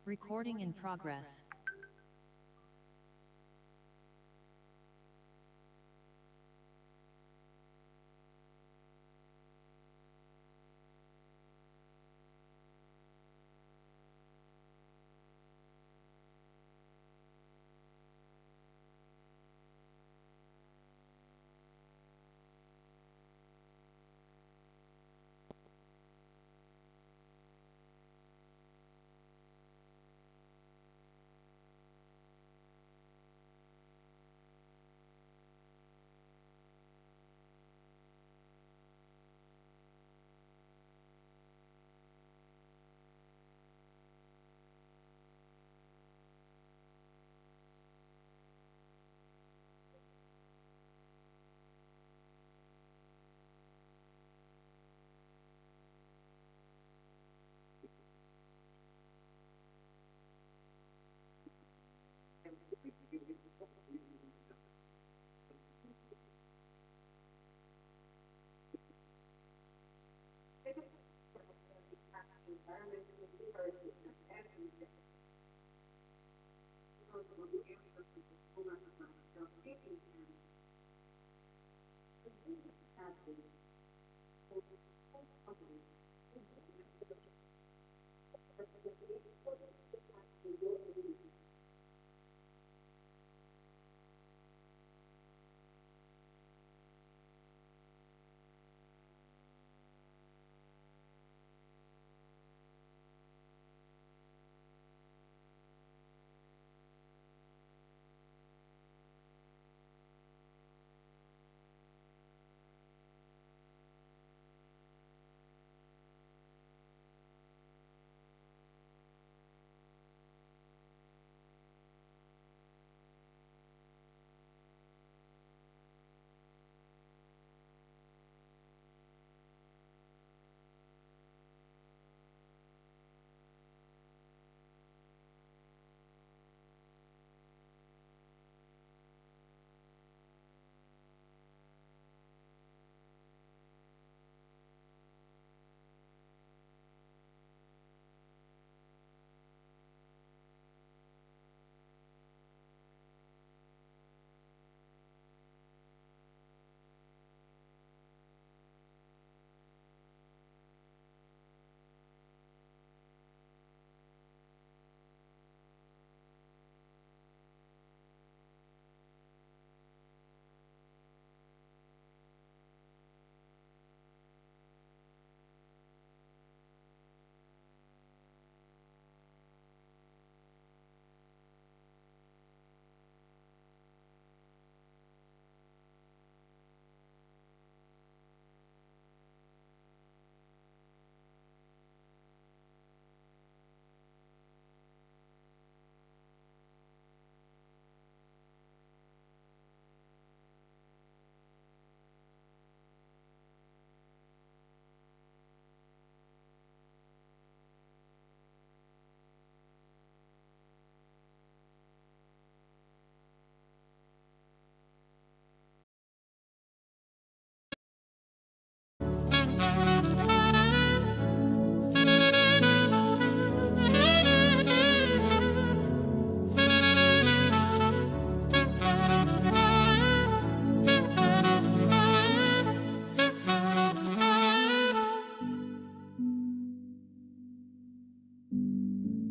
Recording in progress.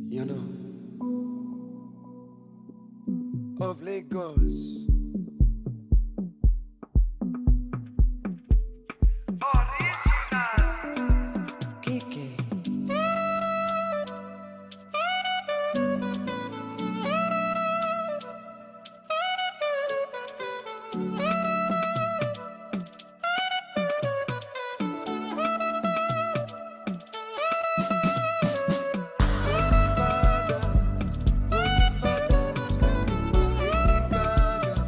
You know, of Lagos. Kiki. Holy Father, Holy Father, Holy Gaga.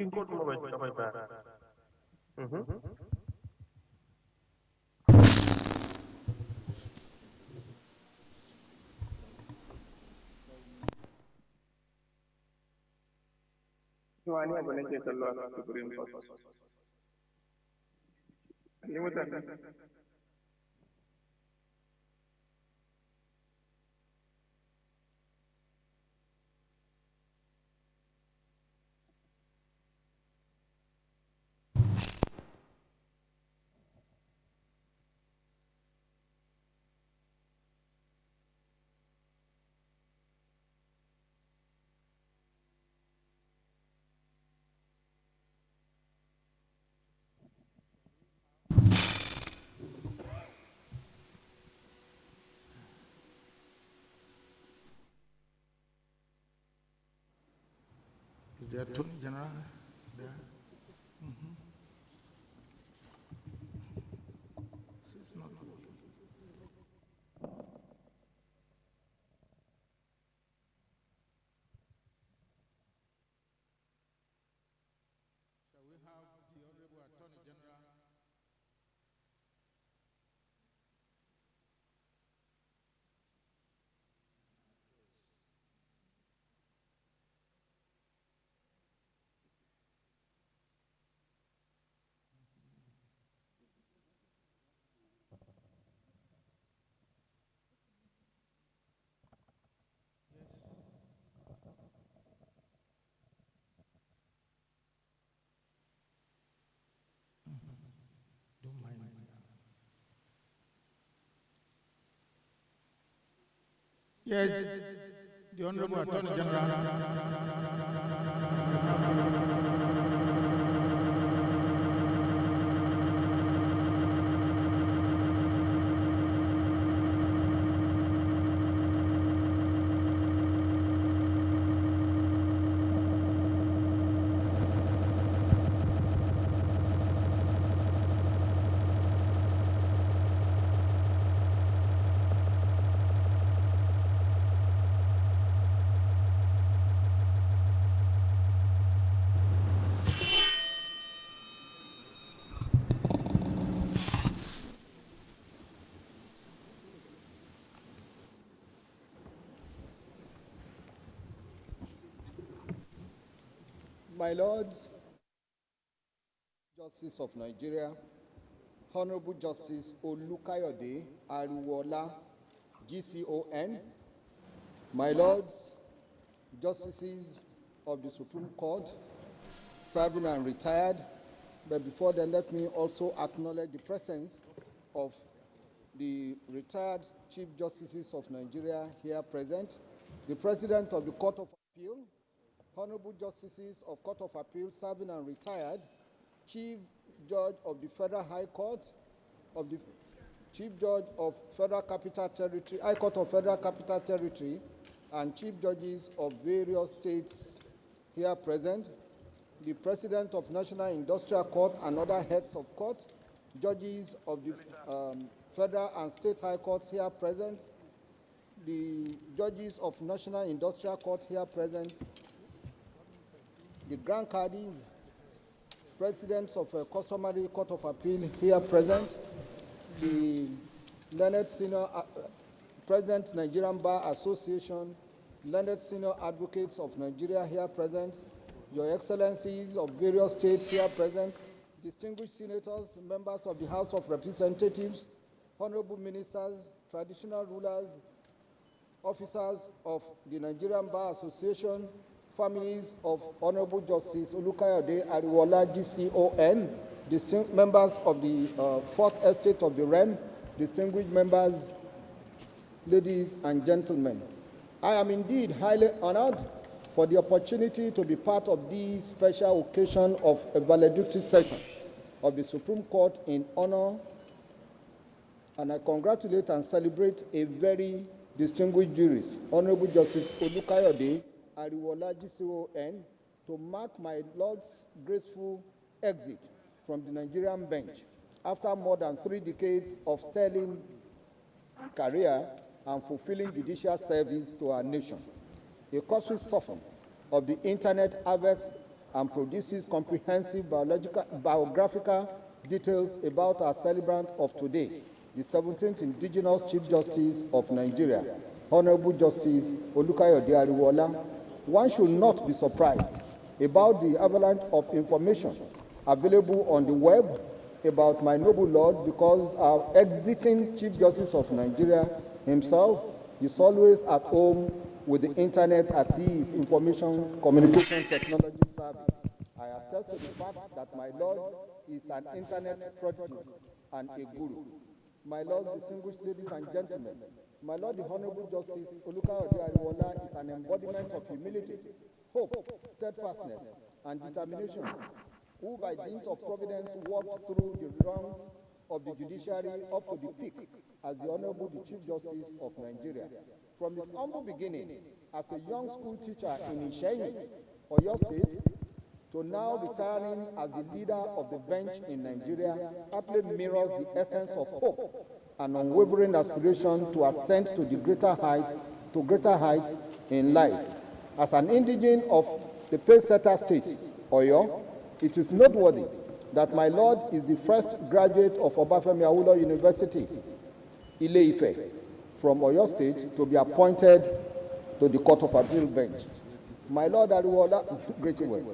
Tingkot mo ba kamay ba? Wani abu nake kallo a screen first. Ni mutane. Is there Attorney General there? This is not working. Shall we have the Honorable Attorney General? Don't mind. Yes, the Honorable Attorney General. My Lords, Justice of Nigeria, Honorable Justice Olukayode Ariwoola, Gcon, my Lords, Justices of the Supreme Court, serving and retired, but before then, let me also acknowledge the presence of the retired Chief Justices of Nigeria here present, the President of the Court of Appeal, Honorable Justices of Court of Appeal serving and retired, Chief Judge of the Federal High Court, of the Chief Judge of Federal Capital Territory, High Court of Federal Capital Territory, and Chief Judges of various states here present, the President of National Industrial Court and other heads of court, judges of the Federal and State High Courts here present, the judges of National Industrial Court here present, the Grand Caddies, presidents of Customary Court of Appeal here present, the Learned Senior President Nigerian Bar Association, Learned Senior Advocates of Nigeria here present, Your Excellencies of various states here present, distinguished senators, members of the House of Representatives, honorable ministers, traditional rulers, officers of the Nigerian Bar Association, families of Honorable Justice Olukayode Ariwoola, Gcon, distinguished members of the Fourth Estate of the Realm, distinguished members, ladies and gentlemen. I am indeed highly honored for the opportunity to be part of this special occasion of a valedictory session of the Supreme Court in honor, and I congratulate and celebrate a very distinguished jurist, Honorable Justice Olukayode Ariwoola, Gcon, to mark my Lord's graceful exit from the Nigerian bench after more than 3 decades of sterling career and fulfilling judicial service to our nation. A costly soften of the internet harvest and produces comprehensive biographical details about our celebrant of today, the 17th Indigenous Chief Justice of Nigeria, Honorable Justice Olukayode Ariwoola. One should not be surprised about the avalanche of information available on the web about my noble lord, because our exiting Chief Justice of Nigeria himself is always at home with the internet as he is information communication technology savvy. I attest to the fact that my lord is an internet prodigy and a guru. My lord, distinguished ladies and gentlemen, my lord, the Honorable Justice Olukayode Ariwoola is an embodiment of humility, hope, steadfastness, and determination, who by dint of providence walked through the ranks of the judiciary up to the peak as the Honorable the Chief Justice of Nigeria. From his humble beginning as a young school teacher in Isheyin, Oyo State, to now retiring as the leader of the bench in Nigeria, aptly mirrors the essence of hope and unwavering aspiration to ascend to greater heights in life. As an indigene of the pace-setter state, Oyo, it is noteworthy that my lord is the first graduate of Obafemi Awolowo University, Ile-Ife, from Oyo State to be appointed to the Court of Appeal bench. My lord Ariwoola, great word.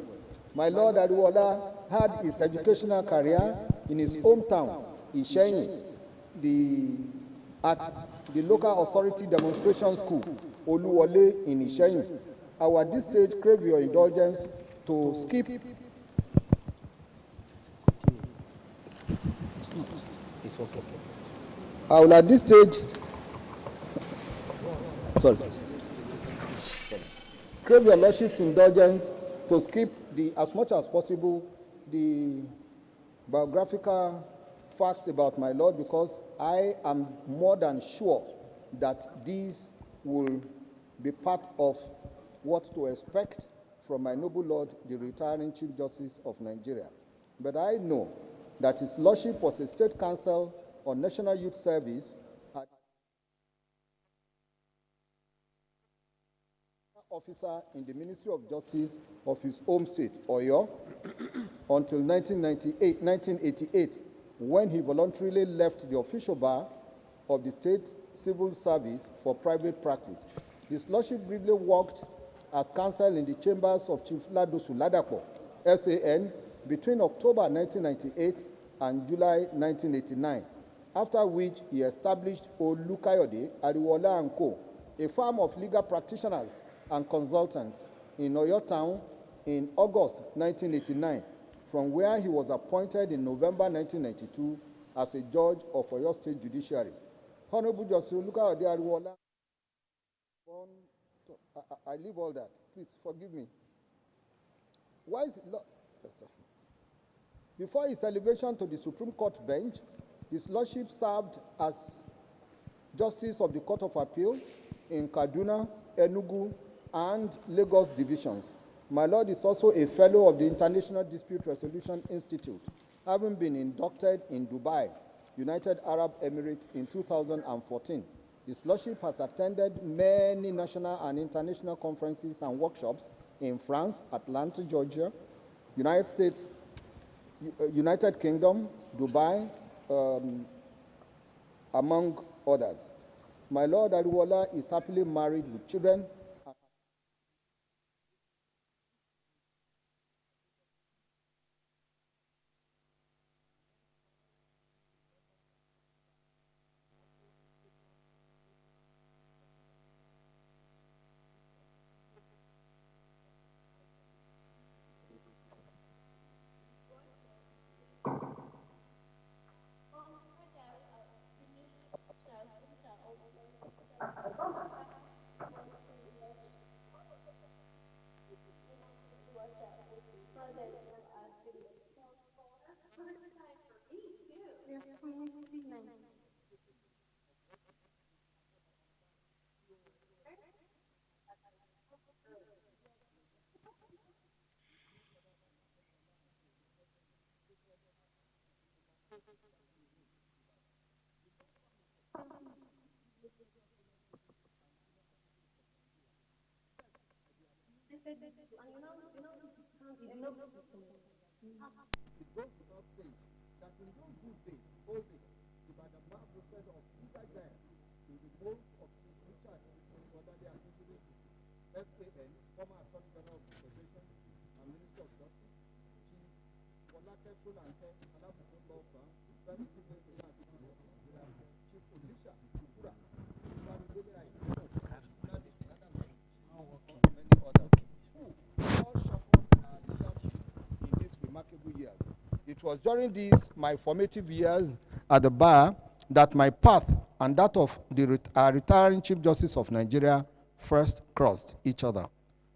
My lord Ariwoola had his educational career in his hometown, Isheyin, at the local authority demonstration school, Oluwole in Isheyin. I will at this stage crave your indulgence to skip I will at this stage crave your lordship's indulgence to skip as much as possible the biographical facts about my lord, because I am more than sure that these will be part of what to expect from my noble lord, the retiring Chief Justice of Nigeria. But I know that his lordship was a state counsel on National Youth Service at officer in the Ministry of Justice of his home state, Oyo, until 1988, when he voluntarily left the official bar of the state civil service for private practice. His lordship briefly worked as counsel in the chambers of Chief Ladosu Ladapo, SAN, between October 1998 and July 1989, after which he established Olukayode Ariwoola & Co., a firm of legal practitioners and consultants in Oyo Town in August 1989, from where he was appointed in November 1992 as a judge of Oyo State Judiciary. Honorable Justice Olukayode Ariwoola, I leave all that. Please forgive me. Why is it Before his elevation to the Supreme Court bench, his lordship served as Justice of the Court of Appeal in Kaduna, Enugu, and Lagos divisions. My lord is also a fellow of the International Dispute Resolution Institute, having been inducted in Dubai, United Arab Emirates in 2014. His lordship has attended many national and international conferences and workshops in France, Atlanta, Georgia, United States, United Kingdom, Dubai, among others. My lord Ariwoola is happily married with children. It goes without saying that in those good days, old days, Ibadan bar boasted of legal giants in the most of Chief Richard Wadale Akinjide, SAN, former Attorney General of the Federation and Minister of Justice, Chief Olake Solanke, Alabukun Law Firm, Chief Odisha Chukura, Chief Bamidele Aiko, many others, who all sharpened our leadership in these remarkable years. It was during these, my formative years at the bar, that my path and that of the retiring Chief Justice of Nigeria first crossed each other.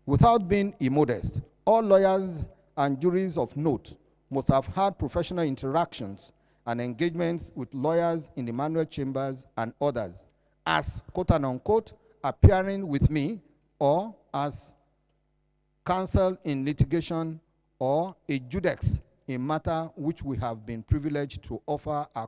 Without being immodest, all lawyers and juries of note must have had professional interactions and engagements with lawyers in the manual chambers and others, as quote and unquote appearing with me, or as counsel in litigation, or a judex in matter which we have been privileged to offer our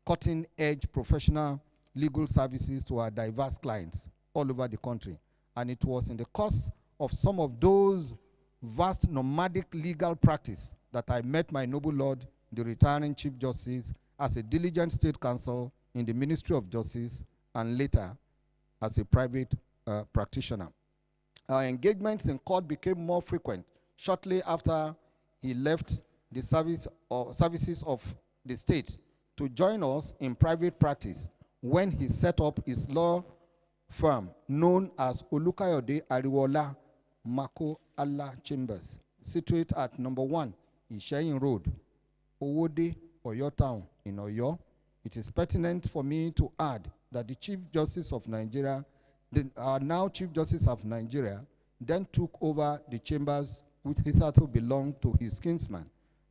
cutting-edge professional legal services to our diverse clients all over the country. And it was in the course of some of those vast nomadic legal practice that I met my noble lord, the retiring Chief Justice, as a diligent state counsel in the Ministry of Justice, and later as a private practitioner. Our engagements in court became more frequent shortly after he left the services of the state to join us in private practice when he set up his law firm known as Olukayode Ariwoola Mako Allah Chambers, situated at number 1 Ishayin Road, Owode, Oyo Town in Oyo. It is pertinent for me to add that the Chief Justice of Nigeria, now Chief Justice of Nigeria, then took over the chambers which hitherto belonged to his kinsman,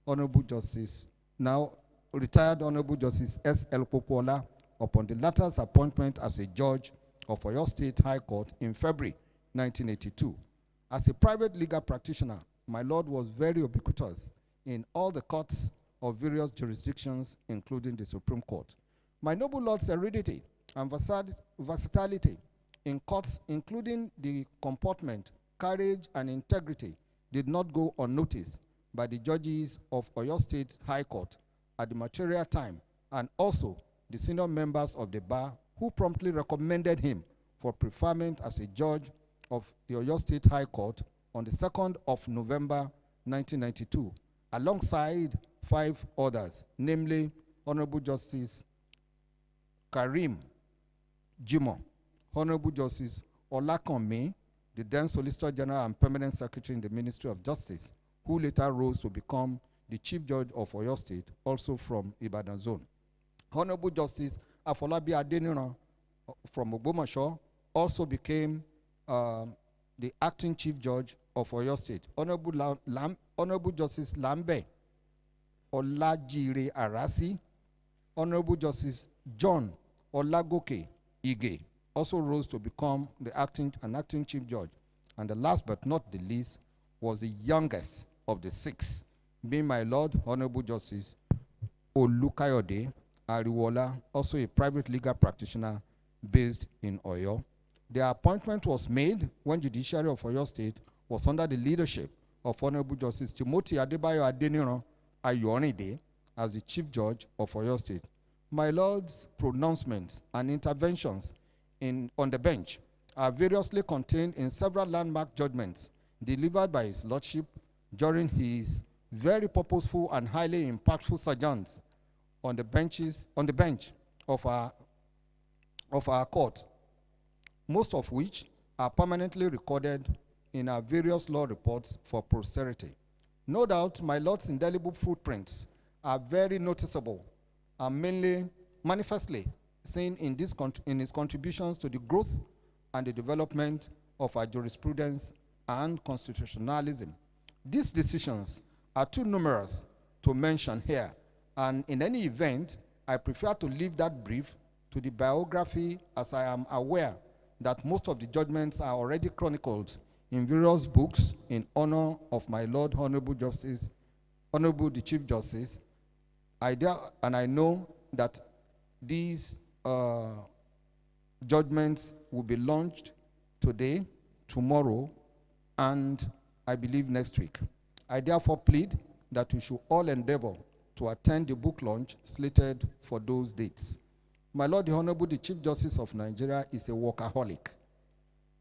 Honorable Justice, now retired Honorable Justice S.L. Popola, upon the latter's appointment as a judge of Oyo State High Court in February 1982. As a private legal practitioner, my lord was very ubiquitous in all the courts of various jurisdictions, including the Supreme Court. My noble lord's heredity and versatility in courts, including the comportment, courage, and integrity, did not go unnoticed by the judges of Oyo State High Court at the material time, and also the senior members of the bar, who promptly recommended him for preferment as a judge of the Oyo State High Court on the 2nd of November 1992, alongside 5 others, namely Honorable Justice Karim Jimo, Honorable Justice Olakanmi, the then Solicitor General and Permanent Secretary in the Ministry of Justice, who later rose to become the Chief Judge of Oyo State, also from Ibadan Zone. Honorable Justice Afolabi Adeniran from Ogbomoso also became the Acting Chief Judge of Oyo State. Honorable Justice Lambe Olajire Arasi, Honorable Justice John Olagoke Ige also rose to become the acting Chief Judge. And the last but not the least was the youngest of the 6, being my Lord Honorable Justice Olukayode Ariwoola, also a private legal practitioner based in Oyo. Their appointment was made when Judiciary of Oyo State was under the leadership of Honorable Justice Timothy Adebayo Adeniran Ayorinde as the Chief Judge of Oyo State. My Lord's pronouncements and interventions on the bench are variously contained in several landmark judgments delivered by His Lordship during his very purposeful and highly impactful sojourns on the bench of our court, most of which are permanently recorded in our various law reports for posterity. No doubt, my Lord's indelible footprints are very noticeable and mainly manifestly seen in his contributions to the growth and the development of our jurisprudence and constitutionalism. These decisions are too numerous to mention here, and in any event, I prefer to leave that brief to the biography, as I am aware that most of the judgments are already chronicled in various books in honor of my Lord Honorable Justice, Honorable the Chief Justice. I know that these judgments will be launched today, tomorrow, and I believe next week. I therefore plead that we should all endeavor to attend the book launch slated for those dates. My Lord, the Honorable, the Chief Justice of Nigeria is a workaholic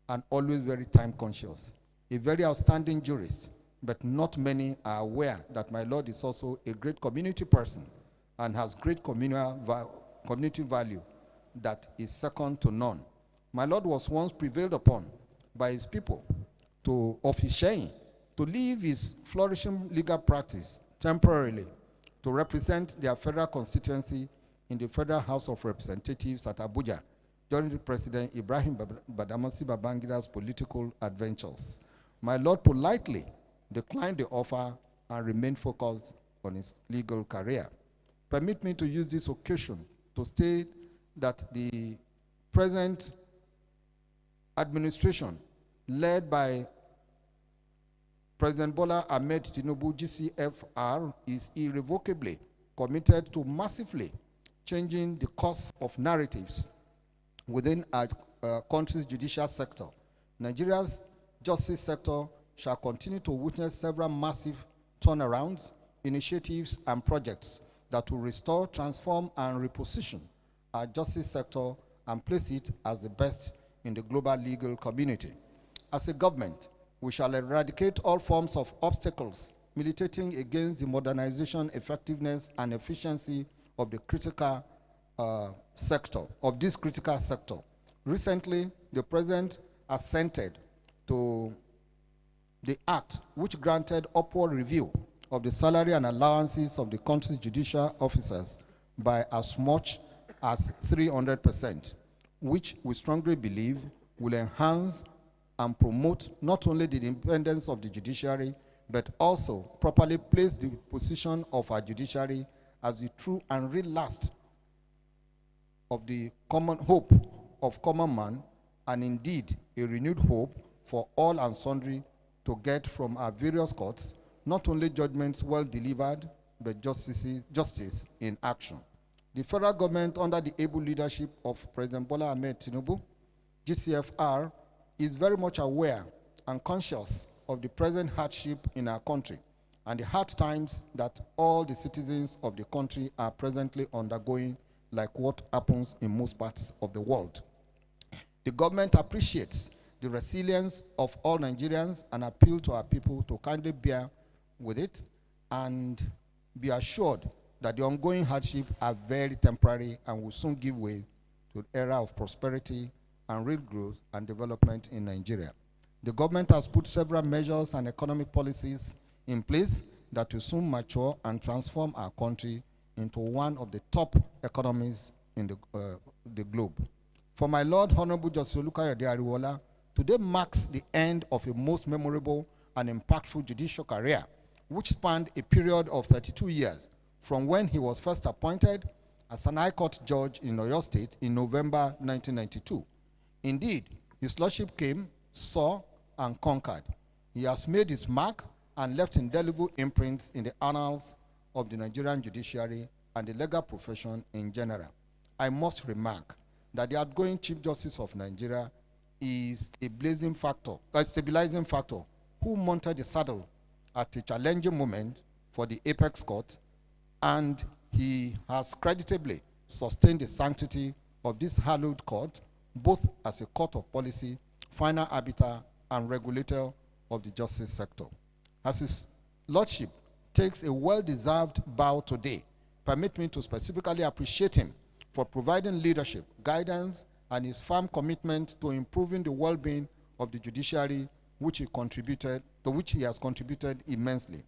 and always very time conscious, a very outstanding jurist, but not many are aware that my Lord is also a great community person and has great community value that is second to none. My Lord was once prevailed upon by his people of his sharing to leave his flourishing legal practice temporarily to represent their federal constituency in the Federal House of Representatives at Abuja during the President Ibrahim Badamasi Babangida's political adventures. My Lord politely declined the offer and remained focused on his legal career. Permit me to use this occasion to state that the present administration, led by President Bola Ahmed Tinubu, GCFR, is irrevocably committed to massively changing the course of narratives within our country's judicial sector. Nigeria's justice sector shall continue to witness several massive turnarounds, initiatives, and projects that will restore, transform, and reposition our justice sector and place it as the best in the global legal community. As a government, we shall eradicate all forms of obstacles militating against the modernization, effectiveness, and efficiency of the critical sector, of this critical sector. Recently, the President assented to the act which granted upward review of the salary and allowances of the country's judicial officers by as much as 300%, which we strongly believe will enhance and promote not only the independence of the judiciary, but also properly place the position of our judiciary as the true and real last of the common hope of common man, and indeed a renewed hope for all and sundry to get from our various courts not only judgments well delivered, but justice in action. The federal government, under the able leadership of President Bola Ahmed Tinubu, GCFR, is very much aware and conscious of the present hardship in our country and the hard times that all the citizens of the country are presently undergoing, like what happens in most parts of the world. The government appreciates the resilience of all Nigerians and appeal to our people to kindly bear with it and be assured that the ongoing hardship are very temporary and will soon give way to an era of prosperity and real growth and development in Nigeria. The government has put several measures and economic policies in place that will soon mature and transform our country into one of the top economies in the globe. For my Lord, Honorable Justice Olukayode Ariwoola, today marks the end of a most memorable and impactful judicial career, which spanned a period of 32 years from when he was first appointed as an High Court judge in Oyo State in November 1992. Indeed, his Lordship came, saw, and conquered. He has made his mark and left indelible imprints in the annals of the Nigerian judiciary and the legal profession in general. I must remark that the outgoing Chief Justice of Nigeria is a stabilizing factor who mounted the saddle at a challenging moment for the apex court, and he has creditably sustained the sanctity of this hallowed court, both as a court of policy, final arbiter, and regulator of the justice sector. As his Lordship takes a well-deserved bow today, permit me to specifically appreciate him for providing leadership, guidance, and his firm commitment to improving the well-being of the judiciary, to which he has contributed immensely.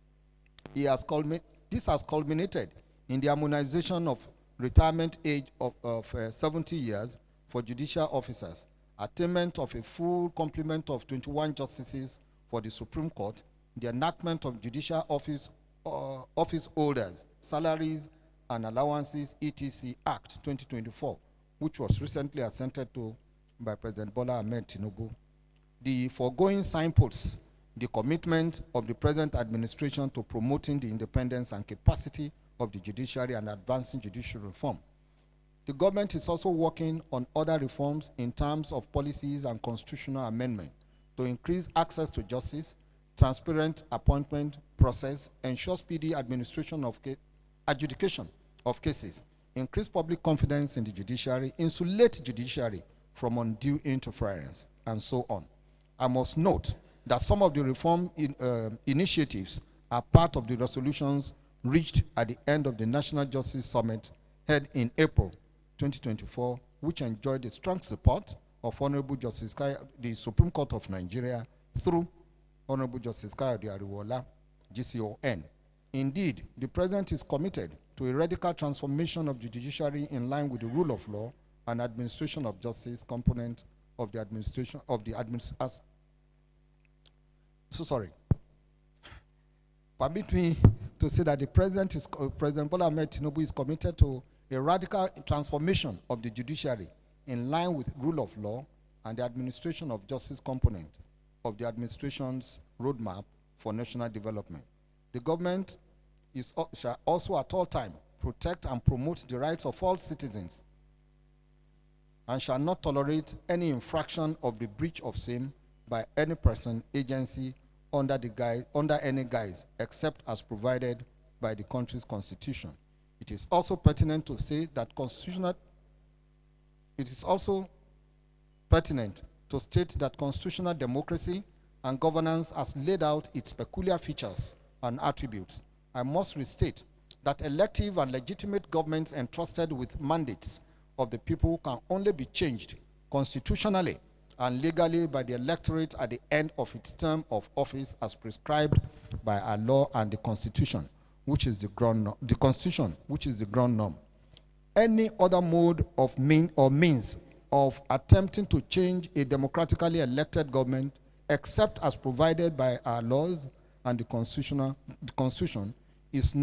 This has culminated in the harmonization of retirement age of 70 years for judicial officers, attainment of a full complement of 21 justices for the Supreme Court, the enactment of judicial office holders, salaries and allowances, etc. Act 2024, which was recently assented to by President Bola Ahmed Tinubu. The foregoing signposts the commitment of the present administration to promoting the independence and capacity of the judiciary and advancing judicial reform. The government is also working on other reforms in terms of policies and constitutional amendment to increase access to justice, transparent appointment process, ensure speedy adjudication of cases, increase public confidence in the judiciary, insulate judiciary from undue interference, and so on. I must note that some of the reform initiatives are part of the resolutions reached at the end of the National Justice Summit held in April 2024, which enjoyed the strong support of Honorable Justice the Supreme Court of Nigeria through Honorable Justice Olukayode Ariwoola, Gcon. Indeed, the President is committed to a radical transformation of the judiciary in line with the rule of law and administration of justice component of the administration of the Permit me to say that the President Bola Ahmed Tinubu is committed to a radical transformation of the judiciary in line with rule of law and the administration of justice component of the administration's roadmap for national development. The government shall also at all times protect and promote the rights of all citizens and shall not tolerate any infraction of the breach of same by any person, agency, under any guise, except as provided by the country's constitution. It is also pertinent to say that constitutional democracy and governance has laid out its peculiar features and attributes. I must restate that elective and legitimate governments entrusted with mandates of the people can only be changed constitutionally and legally by the electorate at the end of its term of office as prescribed by our law and the Constitution, which is the Constitution, which is the ground norm. Any other mode of means of attempting to change a democratically elected government, except as provided by our laws and the Constitution, is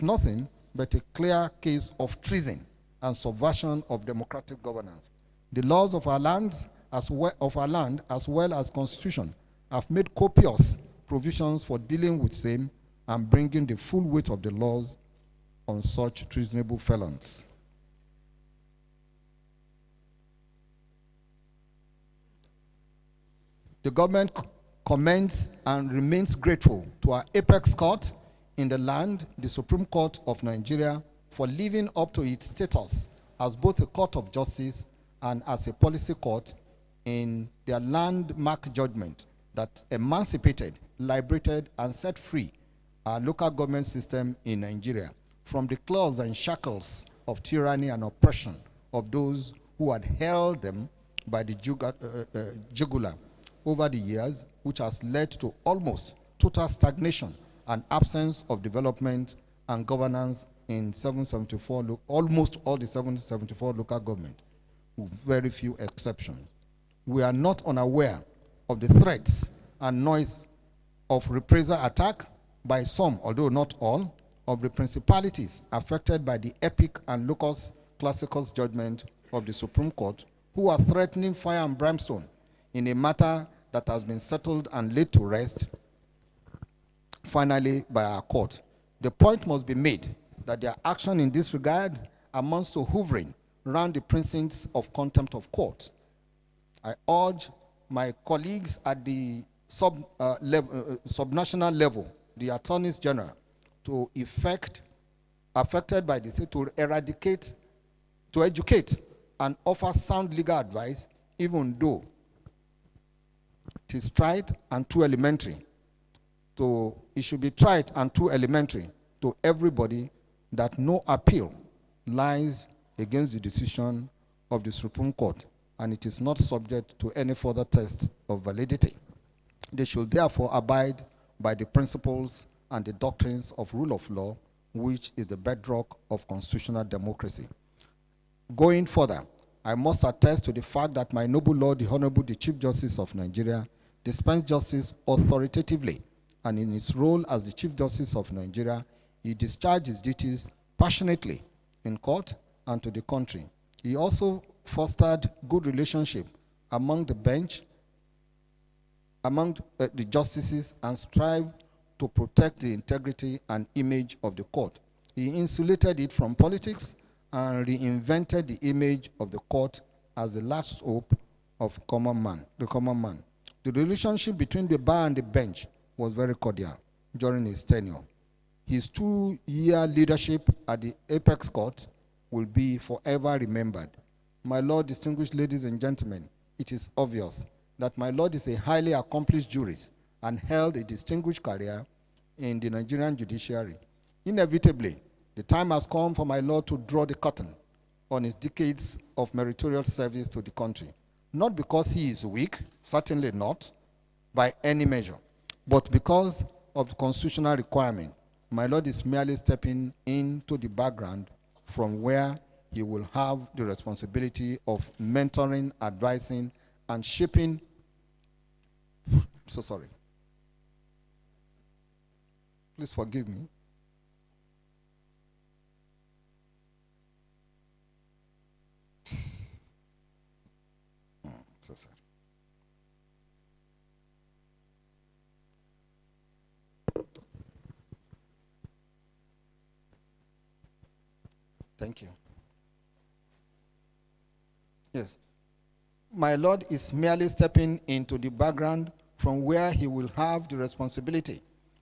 nothing but a clear case of treason and subversion of democratic governance. The laws of our land, as well as Constitution, have made copious provisions for dealing with same and bringing the full weight of the laws on such treasonable felons. The government commends and remains grateful to our apex court in the land, the Supreme Court of Nigeria, for living up to its status as both a court of justice and as a policy court in their landmark judgment that emancipated, liberated, and set free our local government system in Nigeria from the claws and shackles of tyranny and oppression of those who had held them by the jugular over the years, which has led to almost total stagnation and absence of development and governance in almost all the 774 local government, with very few exceptions. We are not unaware of the threats and noise of reprisal attack by some, although not all, of the principalities affected by the epic and locus classicus judgment of the Supreme Court, who are threatening fire and brimstone in a matter that has been settled and laid to rest finally by our court. The point must be made that their action in this regard amounts to hovering around the precincts of contempt of court. I urge my colleagues at the subnational level, the attorneys general, to affected by this, to eradicate, to educate and offer sound legal advice, even though it is trite and too elementary. It should be trite and too elementary to everybody that no appeal lies against the decision of the Supreme Court, and it is not subject to any further test of validity. They should therefore abide by the principles and the doctrines of rule of law, which is the bedrock of constitutional democracy. Going further, I must attest to the fact that my noble Lord, the Honorable the Chief Justice of Nigeria, dispensed justice authoritatively, and in his role as the Chief Justice of Nigeria, he discharged his duties passionately in court and to the country. He also fostered good relationship among the bench, among the justices, and strived to protect the integrity and image of the court. He insulated it from politics and reinvented the image of the court as the last hope of the common man. The relationship between the bar and the bench was very cordial during his tenure. His 2-year leadership at the Apex Court will be forever remembered. My Lord, distinguished ladies and gentlemen, it is obvious that my Lord is a highly accomplished jurist and held a distinguished career in the Nigerian judiciary. Inevitably, the time has come for my Lord to draw the curtain on his decades of meritorious service to the country. Not because he is weak, certainly not, by any measure, but because of the constitutional requirement. My Lord is merely stepping into the background from where he will have the responsibility of mentoring, advising, and shaping. So sorry. Please forgive me. So sorry. Thank you. Yes. My Lord is merely stepping into the background from where he will have the responsibility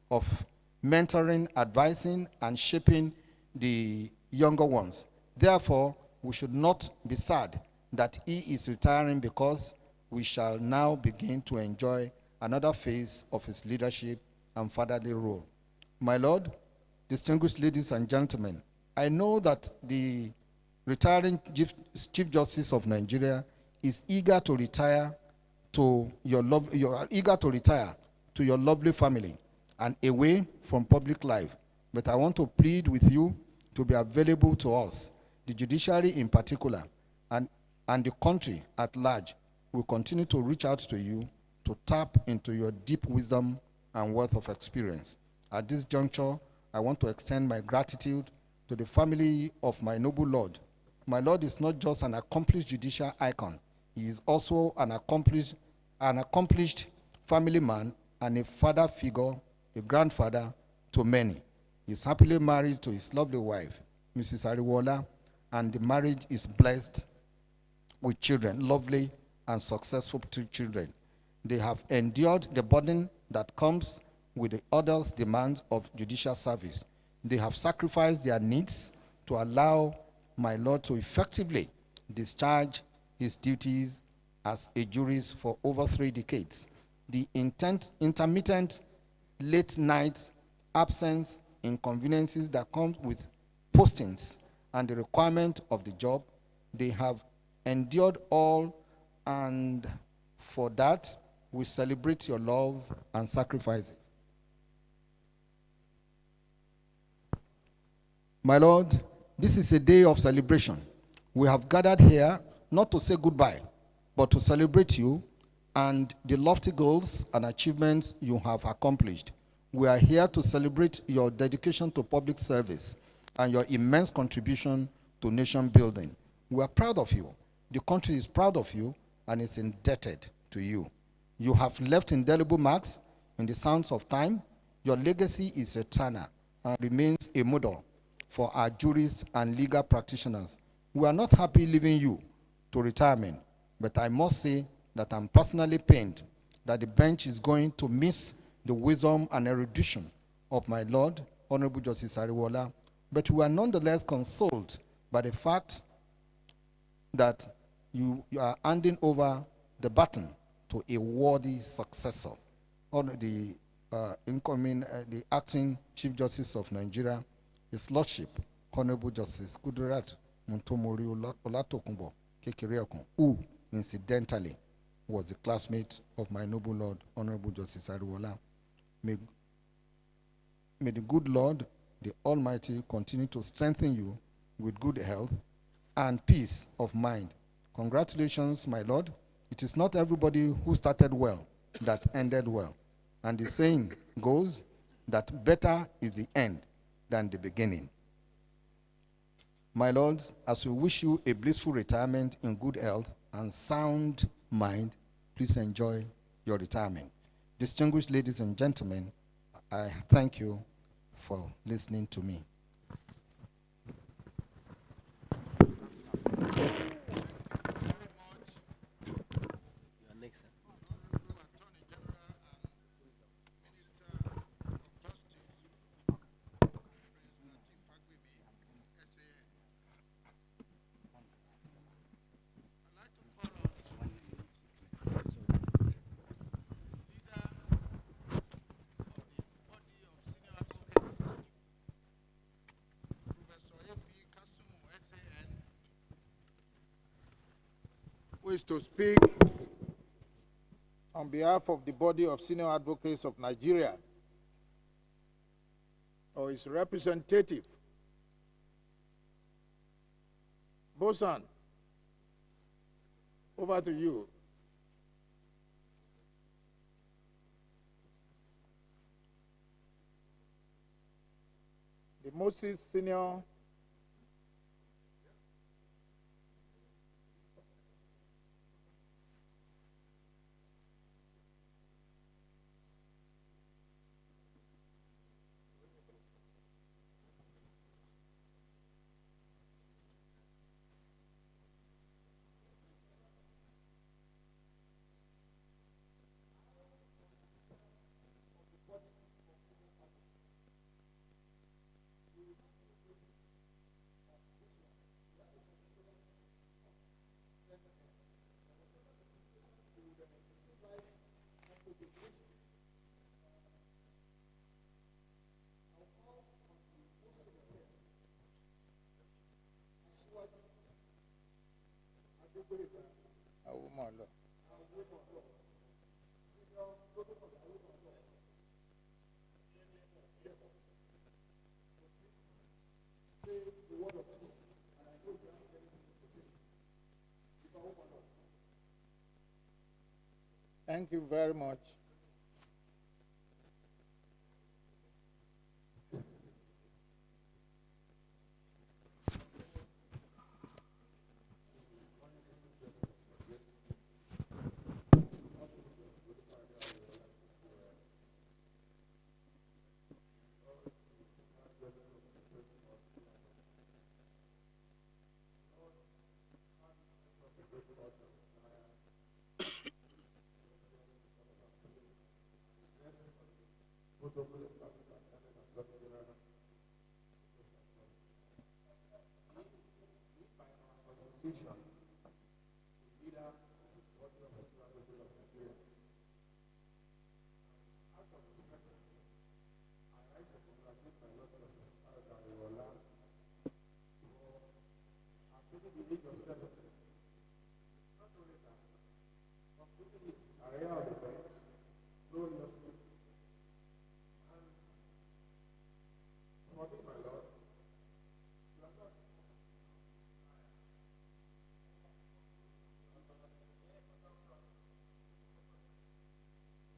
of mentoring, advising, and shaping the younger ones. Therefore, we should not be sad that he is retiring, because we shall now begin to enjoy another phase of his leadership and fatherly role. My Lord, distinguished ladies and gentlemen, I know that the retiring Chief Justice of Nigeria is eager to retire to your lovely family and away from public life. But I want to plead with you to be available to us, the judiciary in particular, and the country at large. Will continue to reach out to you to tap into your deep wisdom and wealth of experience. At this juncture, I want to extend my gratitude to the family of my noble Lord. My Lord is not just an accomplished judicial icon. He is also an accomplished family man and a father figure, a grandfather to many. He is happily married to his lovely wife, Mrs. Ariwoola, and the marriage is blessed with children, lovely and successful children. They have endured the burden that comes with the others' demands of judicial service. They have sacrificed their needs to allow my Lord to effectively discharge his duties as a jurist for over 3 decades. The intermittent late night absence, inconveniences that come with postings and the requirement of the job, they have endured all, and for that, we celebrate your love and sacrifices. My Lord, this is a day of celebration. We have gathered here not to say goodbye, but to celebrate you and the lofty goals and achievements you have accomplished. We are here to celebrate your dedication to public service and your immense contribution to nation building. We are proud of you. The country is proud of you and is indebted to you. You have left indelible marks in the sands of time. Your legacy is eternal and remains a model for our jurists and legal practitioners. We are not happy leaving you to retirement, but I must say that I'm personally pained that the bench is going to miss the wisdom and erudition of my Lord, Honorable Justice Ariwoola, but we are nonetheless consoled by the fact that you are handing over the baton to a worthy successor, the the acting Chief Justice of Nigeria, His Lordship, Honorable Justice Kudirat Muntomori Olatokunbo Kekereokun, who incidentally was the classmate of my noble Lord, Honorable Justice Ariwoola. May the good Lord, the Almighty, continue to strengthen you with good health and peace of mind. Congratulations, my Lord. It is not everybody who started well that ended well. And the saying goes that better is the end than the beginning. My lords, as we wish you a blissful retirement in good health and sound mind, please enjoy your retirement. Distinguished ladies and gentlemen, I thank you for listening to me. Honorable Attorney General and Minister who is to speak on behalf of the body of senior advocates of Nigeria, or his representative. Bosan, over to you. The Moses Senior Ariwoola. Thank you very much.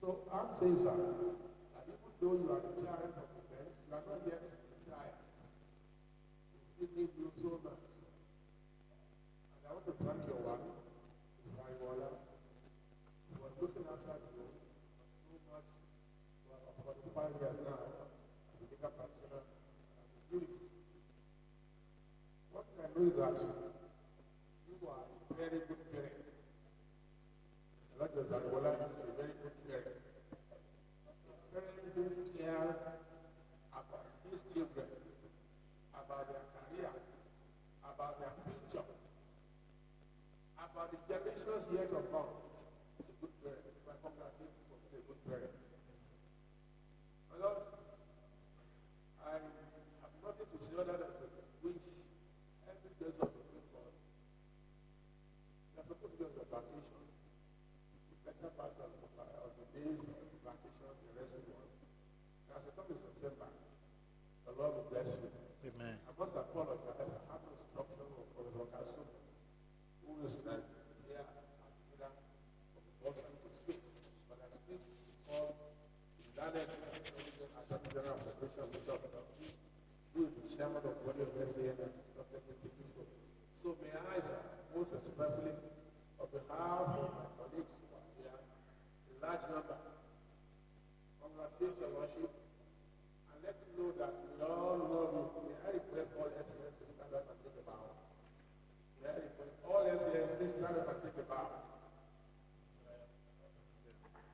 So I'm saying, sir, that even though you are retiring from the bench, you are not yet retired. You still need to do so much. And I want to thank your wife, Ms. Ariwoola, for looking after you so much for 45 years now as a legal practitioner and as a jurist. What I know is that you are a very good parent. Dr. Ariwoola is a very good parent. Parents who care about his children, about their career, about their future, about the generations yet to come. He's a good parent. So I congratulate you for being a good parent. My Lord, I have nothing to say other than to wish every day of the good God. You're supposed to be on your vacation. Better part of the days of vacation, the rest of the one. As you come in September, the Lord will bless you. Amen. I must apologize. I have no instruction of Professor Kasu, who is here at Mira for the person to speak. But I speak because in that lesson, Adjunct General of Operation with Dr. who is the chairman of the body of SAN and Dr. So may I, sir, most respectfully, on behalf of my colleagues, large numbers, congratulate your Lordship, and let you know that we all love you. May I request all SANs to stand up and take a bow. May I request all SANs, please stand up and take a bow.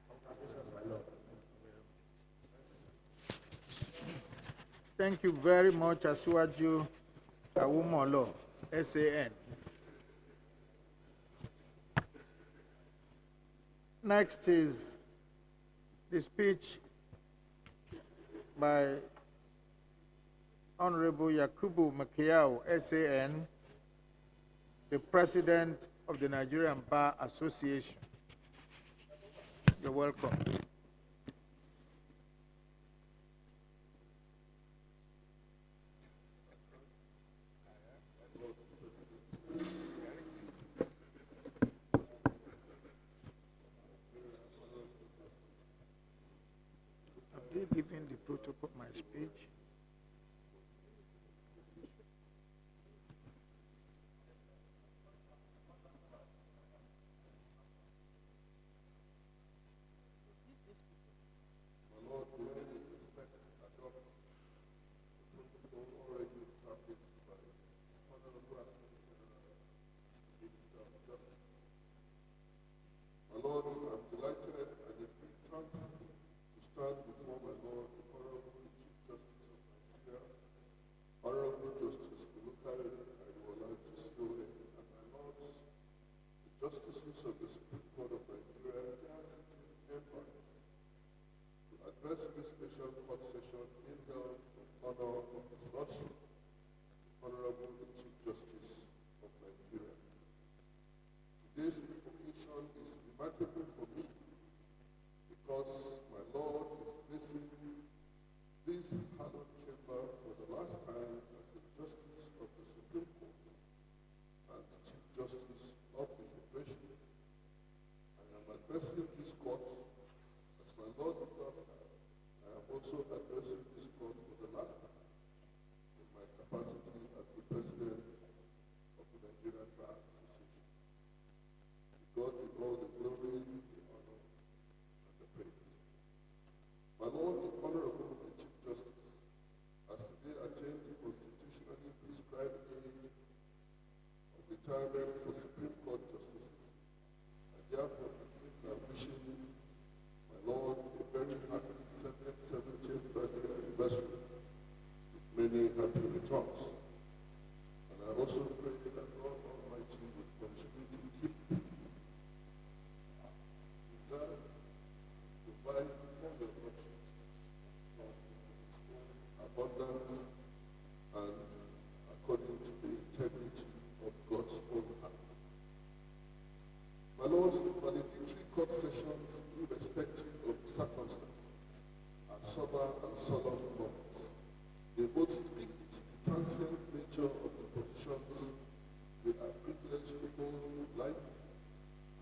Congratulations, my Lord. Thank you very much, Asiwaju Ariwoola, SAN. Next is the speech by Honorable Yakubu Makiao, SAN, the President of the Nigerian Bar Association. You're welcome. Have they given the protocol my speech? My Lords, I'm delighted and indeed thankful to stand before my Lord, the Honorable Chief Justice of Nigeria, Honorable Justice Olukayode Ariwoola, Gcon, and my Lords, the Justices of the Supreme Court of Nigeria and their sitting empires, to address this special court session in the honor of His Lordship, Honorable Chief Justice of Nigeria. Today's occasion is remarkable for me because my Lord is placing this hallowed chamber for the last time as the Justice of the Supreme Court and Chief Justice of the Federation. I am addressing this court as my Lord the Governor. I am also addressing this court for the last time in my capacity as the President of the Nigerian Bar Association. To God be all the glory, the honor, and the praise. My Lord, the Honorable the Chief Justice, has today attained the constitutionally prescribed age of retirement for Supreme Court justices. I therefore begin by wishing my Lord a very happy 70th birthday anniversary with many happy returns. And I also pray that God Almighty will continue to keep, preserve, provide for your Lordship from His own abundance and according to the integrity of God's own heart. My Lords, the valedictory court sessions, irrespective of circumstance, are sober and solemn moments. They both speak to the transient nature of the positions we are privileged to hold in life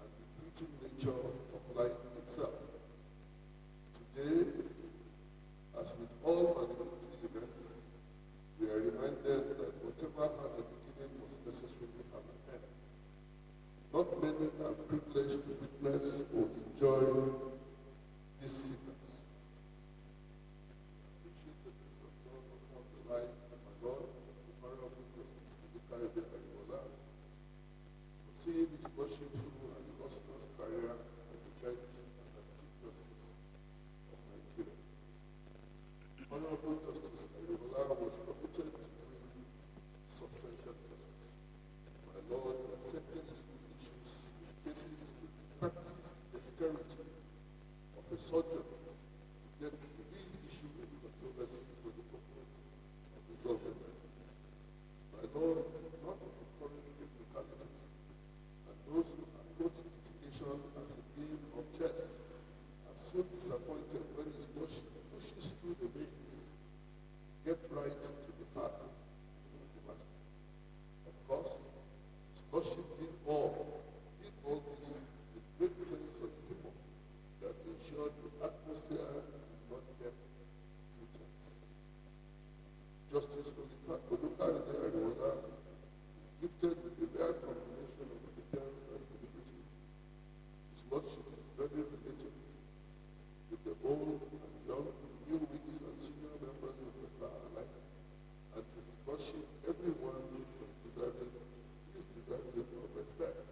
and the fleeting nature of life itself. Today, as with all valedictory events, we are reminded that whatever has a beginning must necessarily have an end. Not many are privileged to witness or enjoy this sequence. I appreciate the grace of God upon the life of my Lord, the Honorable Justice Olukayode Ariwoola, for seeing His Lordship through an illustrious career on the bench and as Chief Justice of Nigeria. Honorable Justice Ariwoola was committed to doing substantial justice. My Lord accepted legal issues in cases with the practiced dexterity of a surgeon to get to the real issue of controversy for the purpose of resolving them. My Lord did not encourage technicalities, and those who approach litigation as a game of chess are soon disappointed when His Lordship pushes through the maze, get right to the heart of the matter. Of course, His Lordship did all this with great sense of humor that ensured the atmosphere did not get too tense. Justice Olukayode Ariwoola is gifted with a rare combination of elegance and humility. His Lordship is very relatable with the old and young, new wigs and senior members of the bar alike, and to His Lordship, everyone is deserving of respect.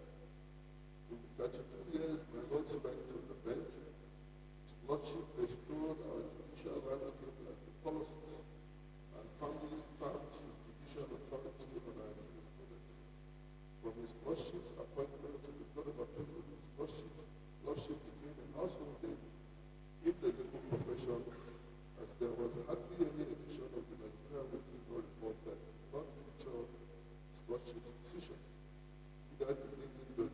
In the 32 years my Lord spent on the bench, His Lordship restored our judicial landscape like a colossus and firmly stamped His judicial authority on our jurisprudence. From His Lordship's appointment to the Court of Appeal, His Lordship became a household name in the legal profession, as there was hardly any edition of the Nigerian Weekly Law Report that did not feature His Lordship's decision, either the leading judge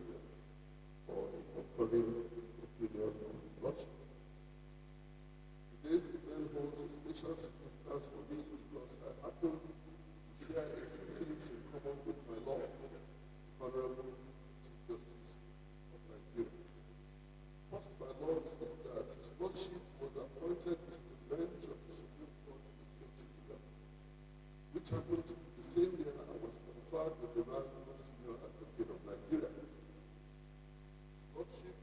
happened the same year I was conferred with the rank of Senior Advocate of Nigeria. His Lordship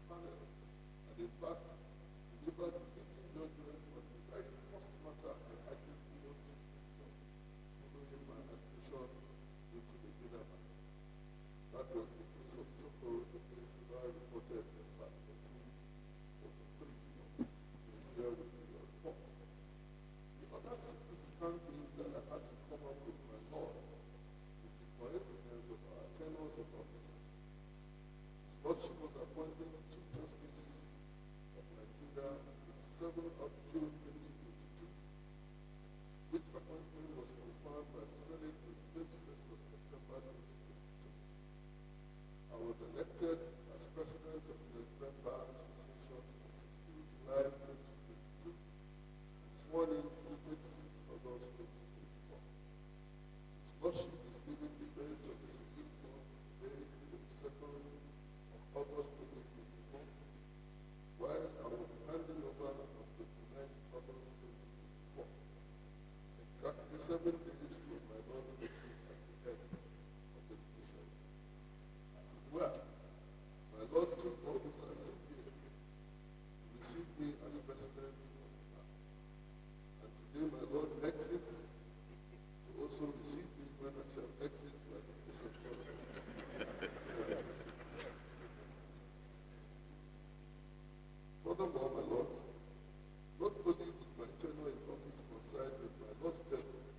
panel, and in fact, delivered the leading judgment on the very first matter I argued towards following my admission into the Guinea. That was the case of Choko, the case I reported in part 1443 in here with the report. The other significant thing that I had in common with my Lord is the coincidence of our tenures of office. His Lordship was appointed Chief Justice of Nigeria on 27th of June 2022, which appointment was confirmed by the Senate on 21st of September 2022. I was elected as President of the Nigerian Bar Association on 16 July 2022 and sworn in on 26 August 2024. His Lordship is leaving the bench of the Supreme Court today, the 2nd of August 2024, while I will be handing over on 29 August 2024, exactly 7 days from my Lord's exit at the end of the judiciary. As it were, my Lord took office as CPA to receive me as President of the Bar. And today my Lord exits to also receive me when I shall exit by the grace of God. Furthermore, my Lord, not only did my tenure in office coincide with my Lord's tenure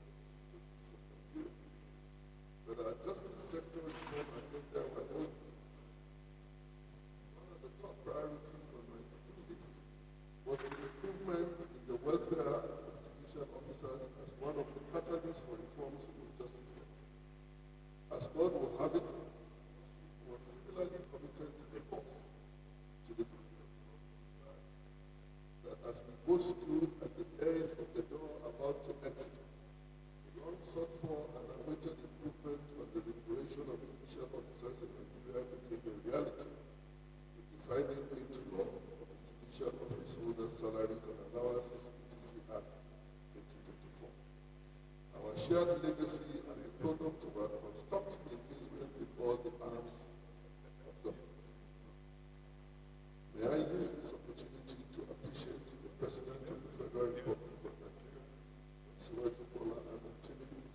in Nigeria, but our justice sector reform agenda were all. One of the top priorities on my to-do list was the improvement in the welfare of judicial officers as one of the catalysts for reforms in the justice sector. As God will have it, he was similarly committed to the cause, to the that as we both stood at the edge of the door about to exit, the long sought for and awaited improvement on the remuneration of judicial officers in Nigeria became a reality, with the signing into law of the Judicial Office Holders' Salaries and Allowances (ETC) Act 2024. Our shared legacy and a product of our constructive engagement with all the arms of government. May I use this opportunity to appreciate the President of the Federal Republic of Nigeria, Olukayode Ariwoola,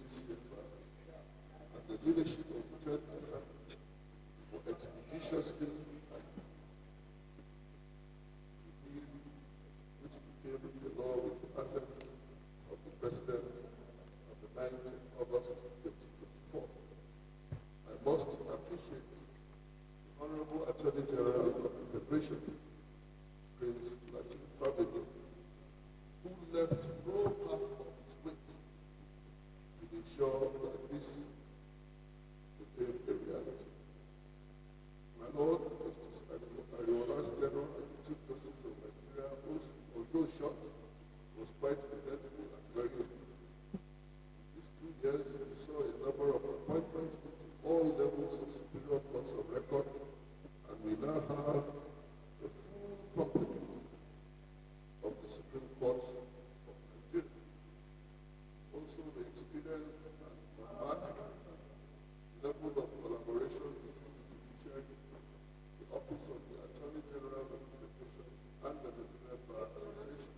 GCFR, and the leadership of the 10th Assembly for expeditiously and which became the law with the assent of the President on the 9th of August 2024. I must appreciate the Honorable Attorney General of the Federation, Prince Latif Fabego, who left no part of his weight to ensure that this became a reality. My Lord, Justice Ariwoola's tenure as the Chief Justice of Nigeria, although short, was quite eventful and very important. These 2 years, we saw a number of appointments into all levels of superior courts of record, and we now have a full complement of the Supreme Courts of Nigeria. Also, the experienced and vast level of collaboration between the judiciary, the Office of the Attorney General of the Federation, and the Nigerian Bar Association.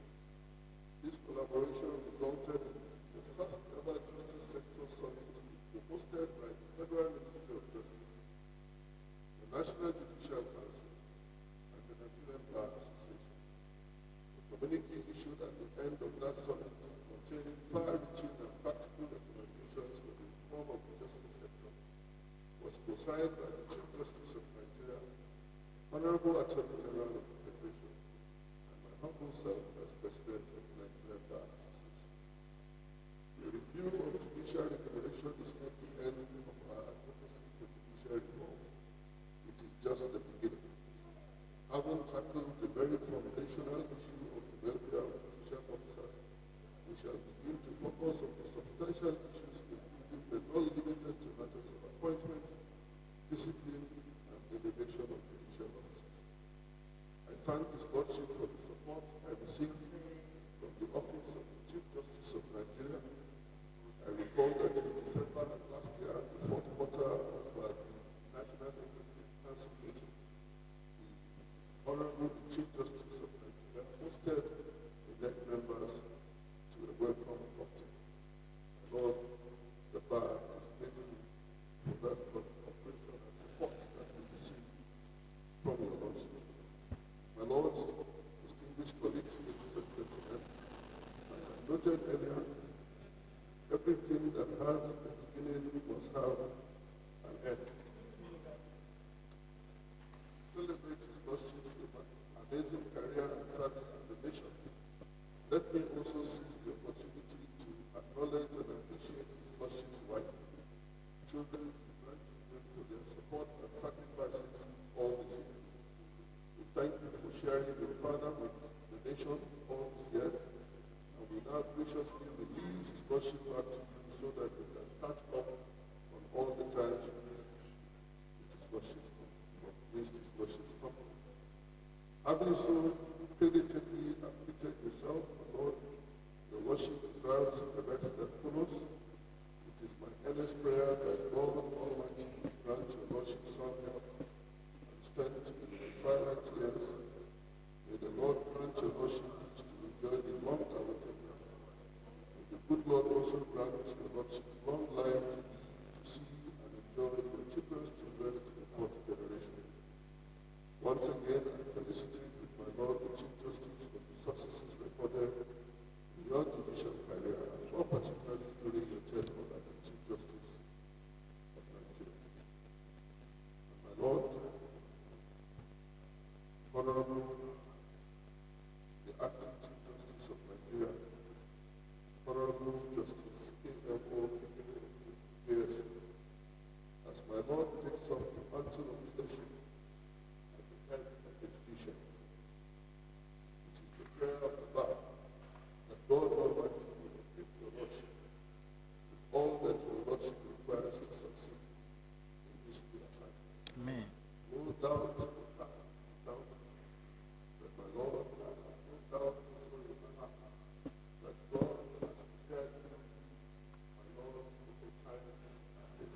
This collaboration resulted in the first ever justice sector summit hosted by the Federal Ministry of Justice, the National Judicial Council, and the Nigerian Bar Association. The communique issued at the end of that summit containing far-reaching and practical recommendations for the reform of the justice sector was co-signed by the Chief Justice of Nigeria, Honorable Attorney General of the Federation, and my humble self as President of the Nigerian Bar Association. The review of judicial remuneration is not the end of our advocacy for judicial reform. It is just the beginning. Having tackled the very foundational issue of the welfare of judicial officers, we shall begin to focus on the substantial issues including but not limited to matters of appointment, discipline, and elevation of judicial officers. stated earlier, everything that has a beginning must have an end. Celebrate his Lordship's amazing career and service to the nation. Let me also seize the opportunity to acknowledge and appreciate his Lordship's wife, children, and grandchildren for their support and sacrifices all these years. We thank you for sharing your father with the nation all these years, and we now graciously release his Lordship back to you so that you can catch up on all the times you missed his Lordship's company. Having so creditably acquitted yourself, my Lord, your Lordship deserves the rest that follows. It is my earnest prayer that God Almighty grant your Lordship sound health and strength in the twilight years. May the Lord grant your Lordship peace to enjoy the long-awaited rest. May the good Lord also grant your Lordship long life to live, to see and enjoy your children's children to the fourth generation. Once again, I felicitate with my Lord the Chief Justice for the successes recorded in your judicial career, and more particularly during your tenure as the Chief Justice of Nigeria. And my Lord, Honorable, the Acting Chief Justice of Nigeria, Honorable Justice A.M.O. KS, as my Lord takes up the mantle of leadership at the head of the judiciary, it is the prayer of the bar that God Almighty will equip your Lordship with all that your Lordship requires to succeed in this new assignment. Amen. No doubt or task without that my Lord, I have no doubt also in my heart that God has prepared you, my Lord, for a time as this.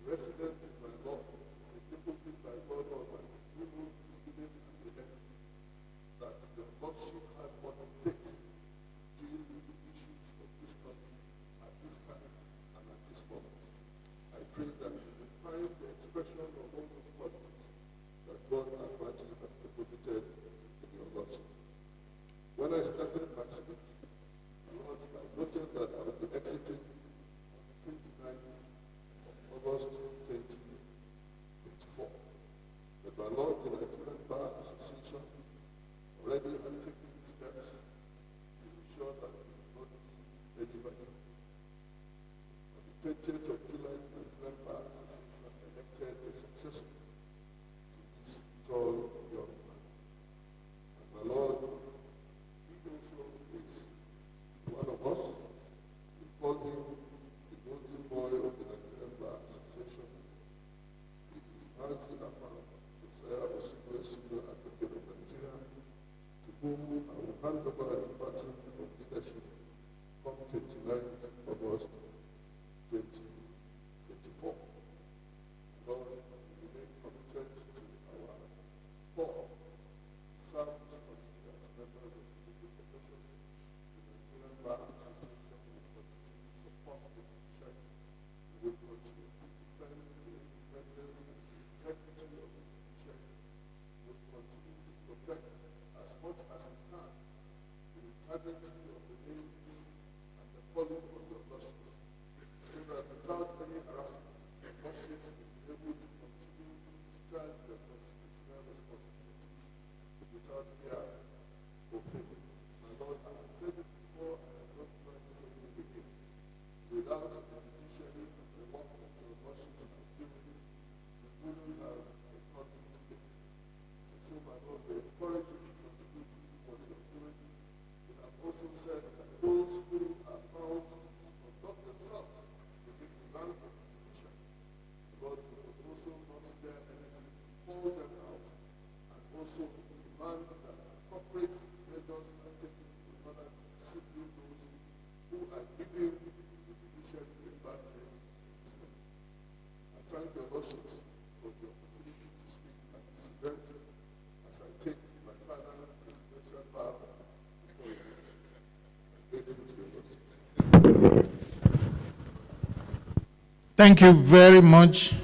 Resident in my Lord is a deputy by God Almighty, who knows the beginning and the end, that your Lordship has what it takes to deal with the issues of this country at this time and at this moment. I pray that you will find the expression of all those qualities that God Almighty has deposited in your Lordship. When I started my speech, I noted that I will be exiting on the 29th of August 2024. But my Lord, the Nigerian Bar Association already had taken steps to ensure that it will not be any better. On the 20th of July, the Nigerian Bar Association elected a successor to this tall young man. And my Lord, he also is one of us. We call him the golden boy of the Nigerian Bar Association. He is Nazi Afam, Josiah Osigwe, Senior Advocate of Nigeria, to whom I will hand over the baton of leadership from 29th August 2024. Lord, we remain committed to our call to serve this country as members of the legal profession. The Nigerian Bar Association will continue to support the judiciary. We will continue to defend the independence and the integrity of the judiciary. We will continue to protect as much as we can the integrity of the names and the calling of your Lordship, so that without any harassment, your Lordships will be able to continue to discharge their constitutional responsibilities without fear or favor. My Lord, I have said it before, and I don't mind saying it again. Without the judiciary and the work that your Lordships have given, we wouldn't have a country today. And so, my Lord, we encourage you to continue to do what you are doing. We have also said that those who are found to misconduct themselves within the rank of the judiciary, Lord, we will also not spare anything to call them out and also demand that appropriate measures are taken in order to discipline those who are giving the judiciary a bad name. I thank your Lordships for the opportunity to speak at this event as I take my final presidential bow before your Lordships. I'm grateful to your Lordships. Thank you very much,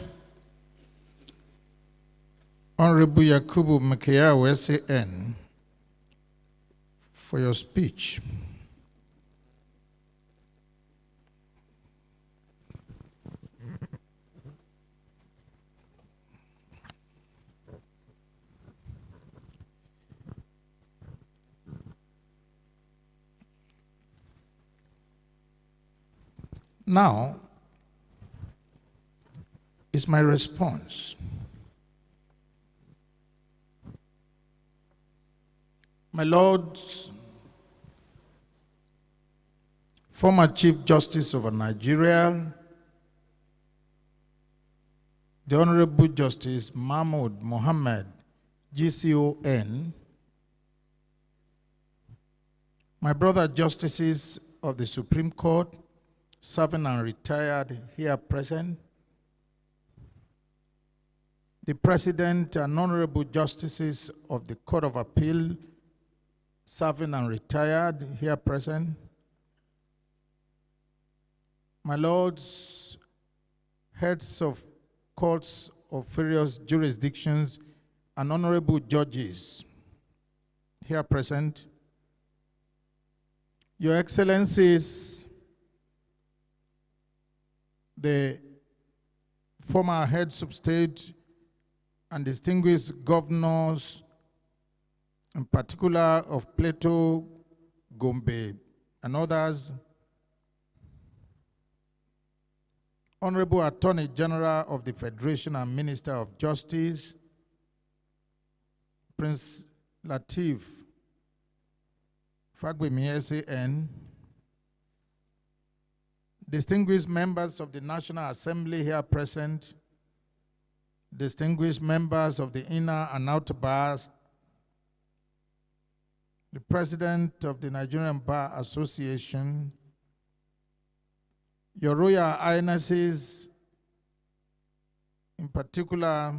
Honorable Yakubu Makiyahu, SAN, for your speech. Now is my response. My Lords, former Chief Justice of Nigeria, the Honorable Justice Mahmoud Mohammed, Gcon, my brother Justices of the Supreme Court, serving and retired here present, the President and Honorable Justices of the Court of Appeal, serving and retired here present, my Lords, heads of courts of various jurisdictions and honorable judges here present, Your Excellencies, the former heads of state and distinguished governors, in particular of Plateau, Gombe, and others, Honorable Attorney General of the Federation and Minister of Justice, Prince Lateef Fagbemi SAN, distinguished members of the National Assembly here present, distinguished members of the inner and outer bars, the President of the Nigerian Bar Association, Your Royal Highnesses, in particular,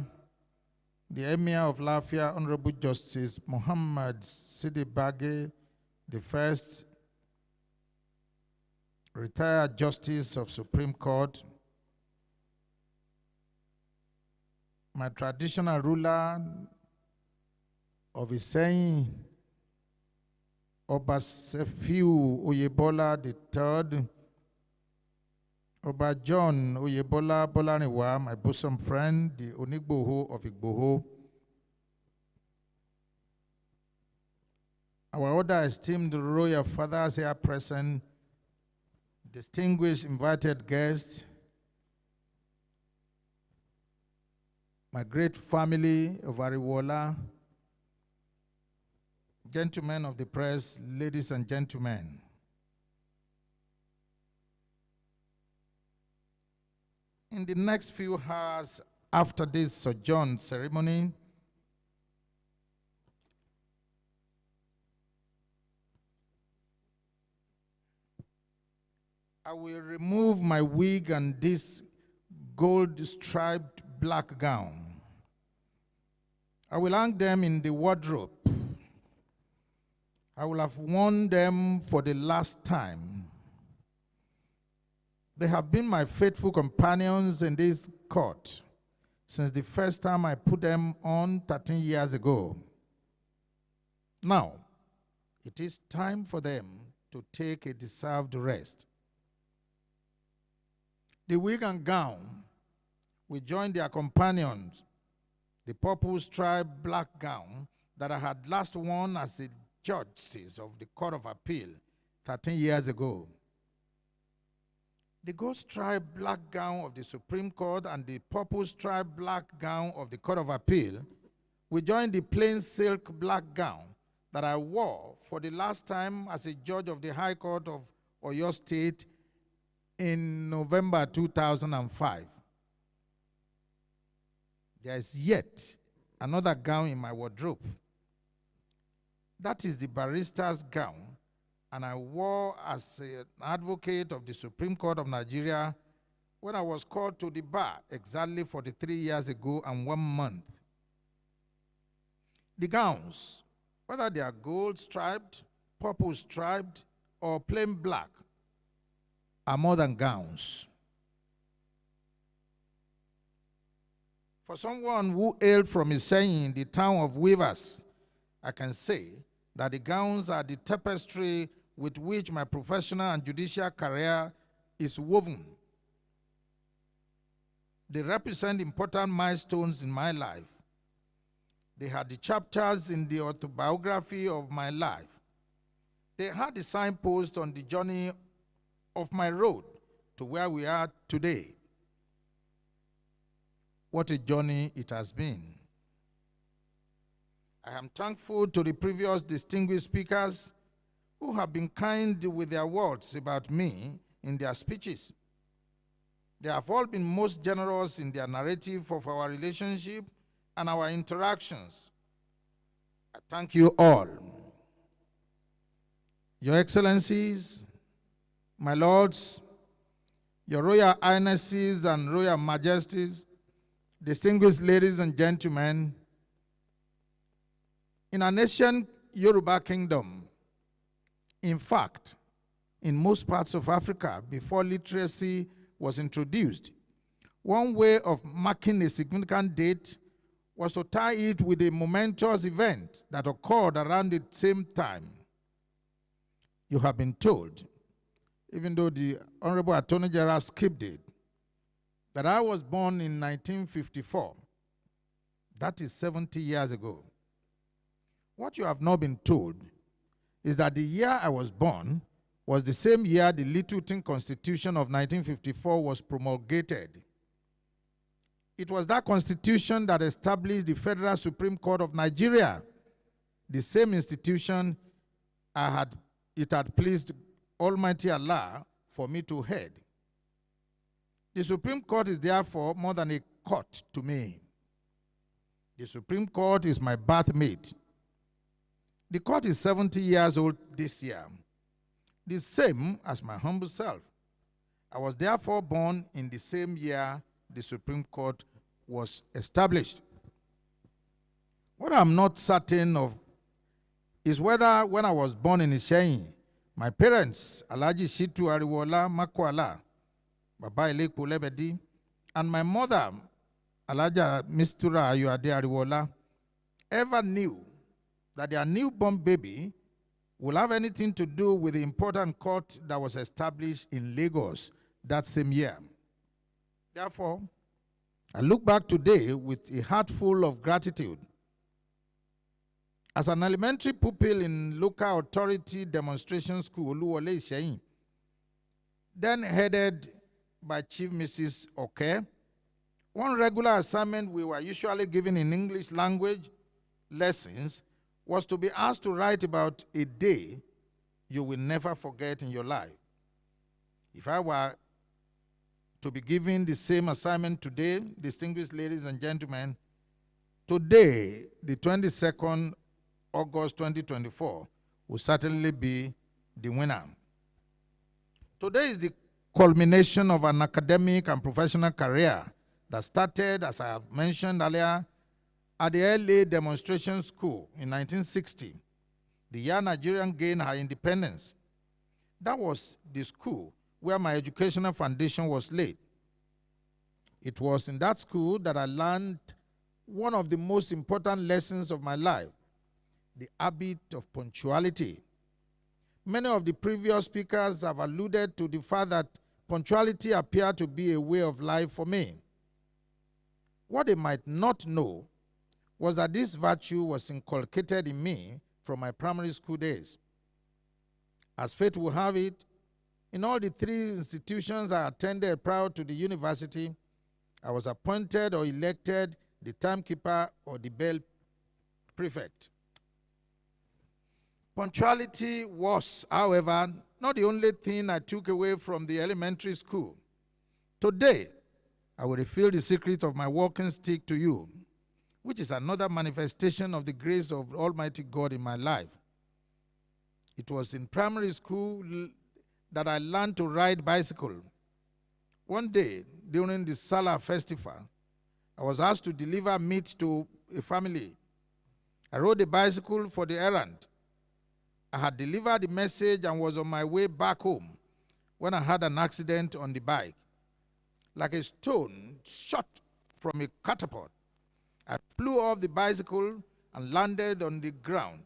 the Emir of Lafia, Honorable Justice Muhammad Sidi Bage, the first retired Justice of Supreme Court, my traditional ruler of Iseyin, Oba Sefiu Oyebola III, Oba John Oyebola Bolaniwa, my bosom friend, the Onigboho of Igboho, our other esteemed royal fathers here present, distinguished invited guests, my great family of Ariwoola, gentlemen of the press, ladies and gentlemen. In the next few hours after this sojourn ceremony, I will remove my wig and this gold-striped black gown. I will hang them in the wardrobe. I will have worn them for the last time. They have been my faithful companions in this court since the first time I put them on 13 years ago. Now, it is time for them to take a deserved rest. The wig and gown will join their companions, the purple-striped black gown that I had last worn as a justice of the Court of Appeal 13 years ago. The gold-striped black gown of the Supreme Court and the purple-striped black gown of the Court of Appeal will join the plain silk black gown that I wore for the last time as a judge of the High Court of Oyo State in November 2005. There is yet another gown in my wardrobe. That is the barrister's gown, and I wore as an advocate of the Supreme Court of Nigeria when I was called to the bar exactly 43 years ago and 1 month. The gowns, whether they are gold-striped, purple-striped, or plain black, are more than gowns. For someone who hailed from Iseyin, the town of weavers, I can say that the gowns are the tapestry with which my professional and judicial career is woven. They represent important milestones in my life. They had the chapters in the autobiography of my life. They had the signpost on the journey of my road to where we are today. What a journey it has been. I am thankful to the previous distinguished speakers who have been kind with their words about me in their speeches. They have all been most generous in their narrative of our relationship and our interactions. I thank you all. Your Excellencies, my Lords, Your Royal Highnesses and Royal Majesties, distinguished ladies and gentlemen, in our nation, Yoruba Kingdom, in fact, in most parts of Africa, before literacy was introduced, one way of marking a significant date was to tie it with a momentous event that occurred around the same time. You have been told, even though the Honorable Attorney General skipped it, that I was born in 1954. That is 70 years ago. What you have not been told is that the year I was born was the same year the Littleton Constitution of 1954 was promulgated. It was that constitution that established the Federal Supreme Court of Nigeria, the same institution it had pleased Almighty Allah for me to head. The Supreme Court is therefore more than a court to me. The Supreme Court is my birthmate. The court is 70 years old this year, the same as my humble self. I was therefore born in the same year the Supreme Court was established. What I'm not certain of is whether when I was born in Isheyin, my parents, Alhaji Shitu Ariwoola Makwala, Baba Ilepo Lebedi, and my mother, Alhaja Mistura Ayuade Ariwoola, ever knew that their newborn baby will have anything to do with the important court that was established in Lagos that same year. Therefore, I look back today with a heart full of gratitude. As an elementary pupil in local authority demonstration school, Oluwole Isheyin, then headed by Chief Mrs. Oke, one regular assignment we were usually given in English language lessons was to be asked to write about a day you will never forget in your life. If I were to be given the same assignment today, distinguished ladies and gentlemen, today, the 22nd August 2024, will certainly be the winner. Today is the culmination of an academic and professional career that started, as I have mentioned earlier, at the LA Demonstration School in 1960, the year Nigeria gained her independence. That was the school where my educational foundation was laid. It was in that school that I learned one of the most important lessons of my life, the habit of punctuality. Many of the previous speakers have alluded to the fact that punctuality appeared to be a way of life for me. What they might not know was that this virtue was inculcated in me from my primary school days. As fate will have it, in all the three institutions I attended prior to the university, I was appointed or elected the timekeeper or the bell prefect. Punctuality was, however, not the only thing I took away from the elementary school. Today, I will reveal the secret of my walking stick to you, which is another manifestation of the grace of Almighty God in my life. It was in primary school that I learned to ride bicycle. One day, during the Salah festival, I was asked to deliver meat to a family. I rode a bicycle for the errand. I had delivered the message and was on my way back home when I had an accident on the bike. Like a stone shot from a catapult, I flew off the bicycle and landed on the ground.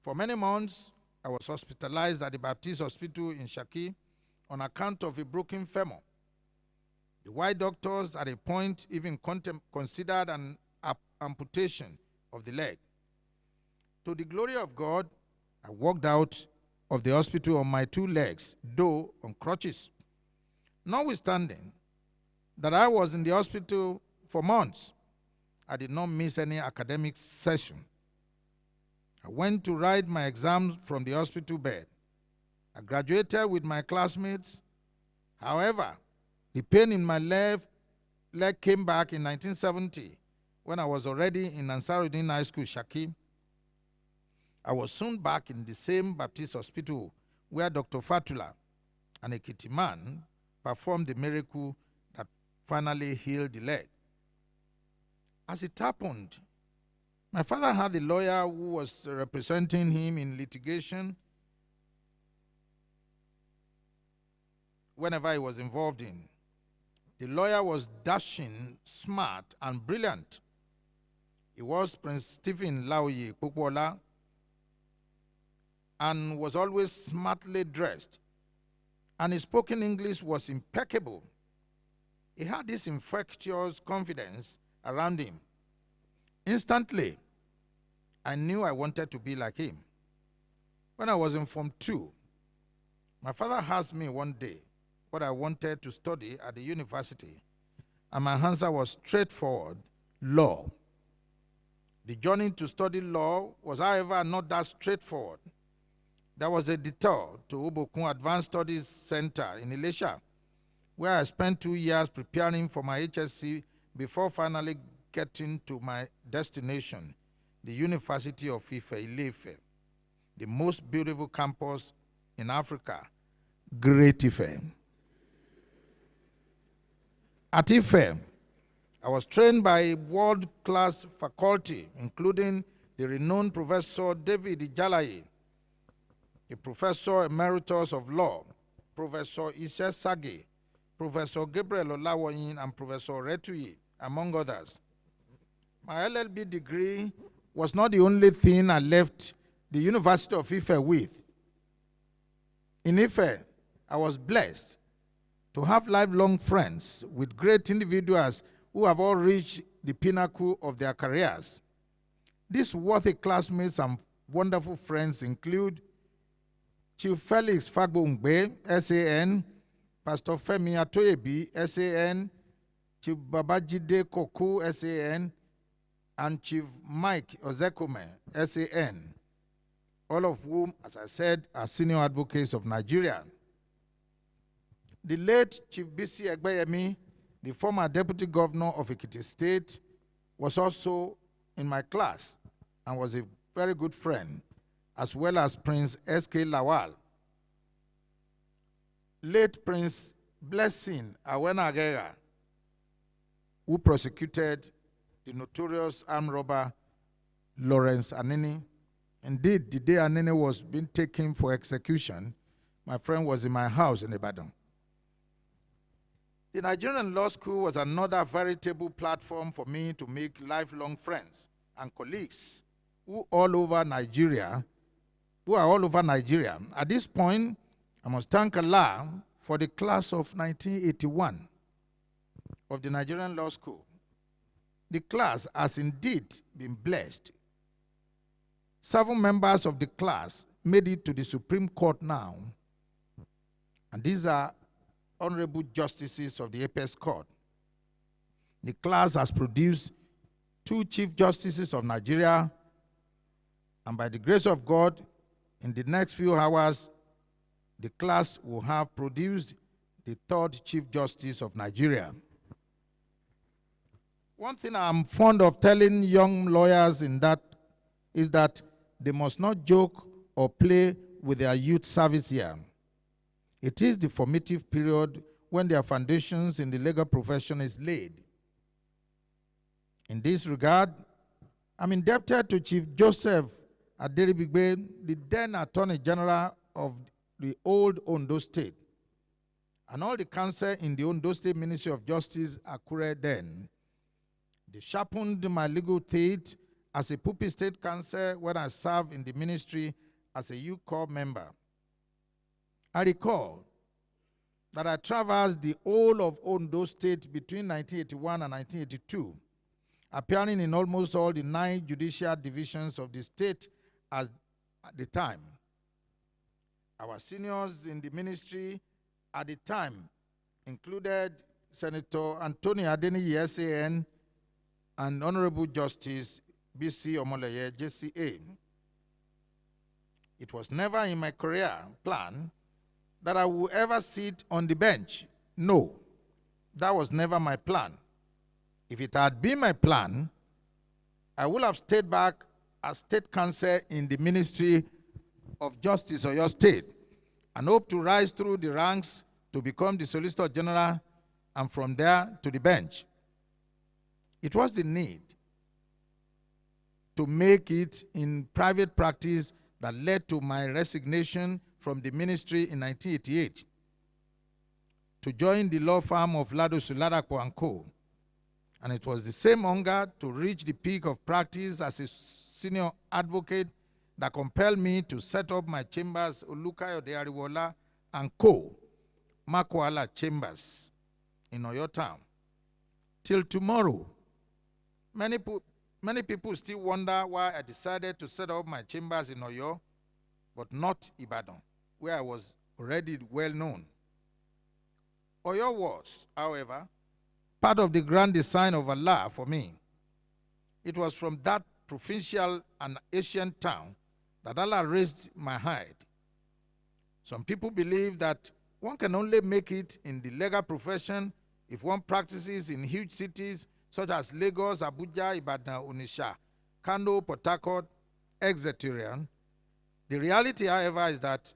For many months, I was hospitalized at the Baptist Hospital in Shaki on account of a broken femur. The white doctors at a point even considered an amputation of the leg. To the glory of God, I walked out of the hospital on my two legs, though on crutches. Notwithstanding that I was in the hospital for months, I did not miss any academic session. I went to write my exams from the hospital bed. I graduated with my classmates. However, the pain in my left leg came back in 1970 when I was already in Ansarudin High School, Shaki. I was soon back in the same Baptist hospital where Dr. Fatula, an Ekiti man, performed the miracle that finally healed the leg. As it happened, my father had a lawyer who was representing him in litigation whenever he was involved in. The lawyer was dashing, smart, and brilliant. He was Prince Stephen Laoye Kukwola and was always smartly dressed, and his spoken English was impeccable. He had this infectious confidence around him. Instantly, I knew I wanted to be like him. When I was in Form 2, my father asked me one day what I wanted to study at the university, and my answer was straightforward: law. The journey to study law was, however, not that straightforward. There was a detour to Obokun Advanced Studies Center in Ilesha, where I spent 2 years preparing for my HSC before finally getting to my destination, the University of Ife, Ile-Ife, the most beautiful campus in Africa, Great Ife. At Ife, I was trained by a world-class faculty, including the renowned Professor David Ijalaye, a Professor Emeritus of Law, Professor Ise Sage, Professor Gabriel Olawoyin, and Professor Retuyi, among others. My LLB degree was not the only thing I left the University of Ife with. In Ife, I was blessed to have lifelong friends with great individuals who have all reached the pinnacle of their careers. These worthy classmates and wonderful friends include Chief Felix Fagbongbe, SAN, Pastor Femi Atoyebi, SAN, Chief Babajide Koku, SAN, and Chief Mike Ozekome, SAN, all of whom, as I said, are senior advocates of Nigeria. The late Chief B.C. Egbeyemi, the former Deputy Governor of Ekiti State, was also in my class and was a very good friend, as well as Prince S.K. Lawal. Late Prince Blessing Awenagera, who prosecuted the notorious armed robber Lawrence Anini. Indeed, the day Anini was being taken for execution, my friend was in my house in Ibadan. The Nigerian Law School was another veritable platform for me to make lifelong friends and colleagues who are all over Nigeria. At this point, I must thank Allah for the class of 1981 of the Nigerian Law School. The class has indeed been blessed. 7 members of the class made it to the Supreme Court now, and these are honorable justices of the Apex Court. The class has produced 2 Chief Justices of Nigeria, and by the grace of God, in the next few hours, the class will have produced the 3rd Chief Justice of Nigeria. One thing I'm fond of telling young lawyers is that they must not joke or play with their youth service year. It is the formative period when their foundations in the legal profession is laid. In this regard, I'm indebted to Chief Joseph Aderibigbe, the then Attorney General of the old Ondo State, and all the counsel in the Ondo State Ministry of Justice, Akure then. They sharpened my legal teeth as a pulpit state counsel when I served in the ministry as a youth corps member. I recall that I traversed the whole of Ondo State between 1981 and 1982, appearing in almost all the 9 judicial divisions of the state at the time. Our seniors in the ministry at the time included Senator Anthony Adeniyi, SAN, and Honorable Justice B.C. Omoleye, JCA. It was never in my career plan that I would ever sit on the bench. No, that was never my plan. If it had been my plan, I would have stayed back as state counsel in the Ministry of Justice of your state and hope to rise through the ranks to become the Solicitor General and from there to the bench. It was the need to make it in private practice that led to my resignation from the ministry in 1988 to join the law firm of Ladosu Ladapo & Co. And it was the same hunger to reach the peak of practice as a senior advocate that compelled me to set up my chambers, Olukayode Ariwoola & Co., Makwala Chambers, in Oyo Town. Till tomorrow, many people still wonder why I decided to set up my chambers in Oyo, but not Ibadan, where I was already well known. Oyo was, however, part of the grand design of Allah for me. It was from that provincial and ancient town that Allah raised my height. Some people believe that one can only make it in the legal profession if one practices in huge cities such as Lagos, Abuja, Ibadan, Onitsha, Kano, Port Harcourt, etc. The reality, however, is that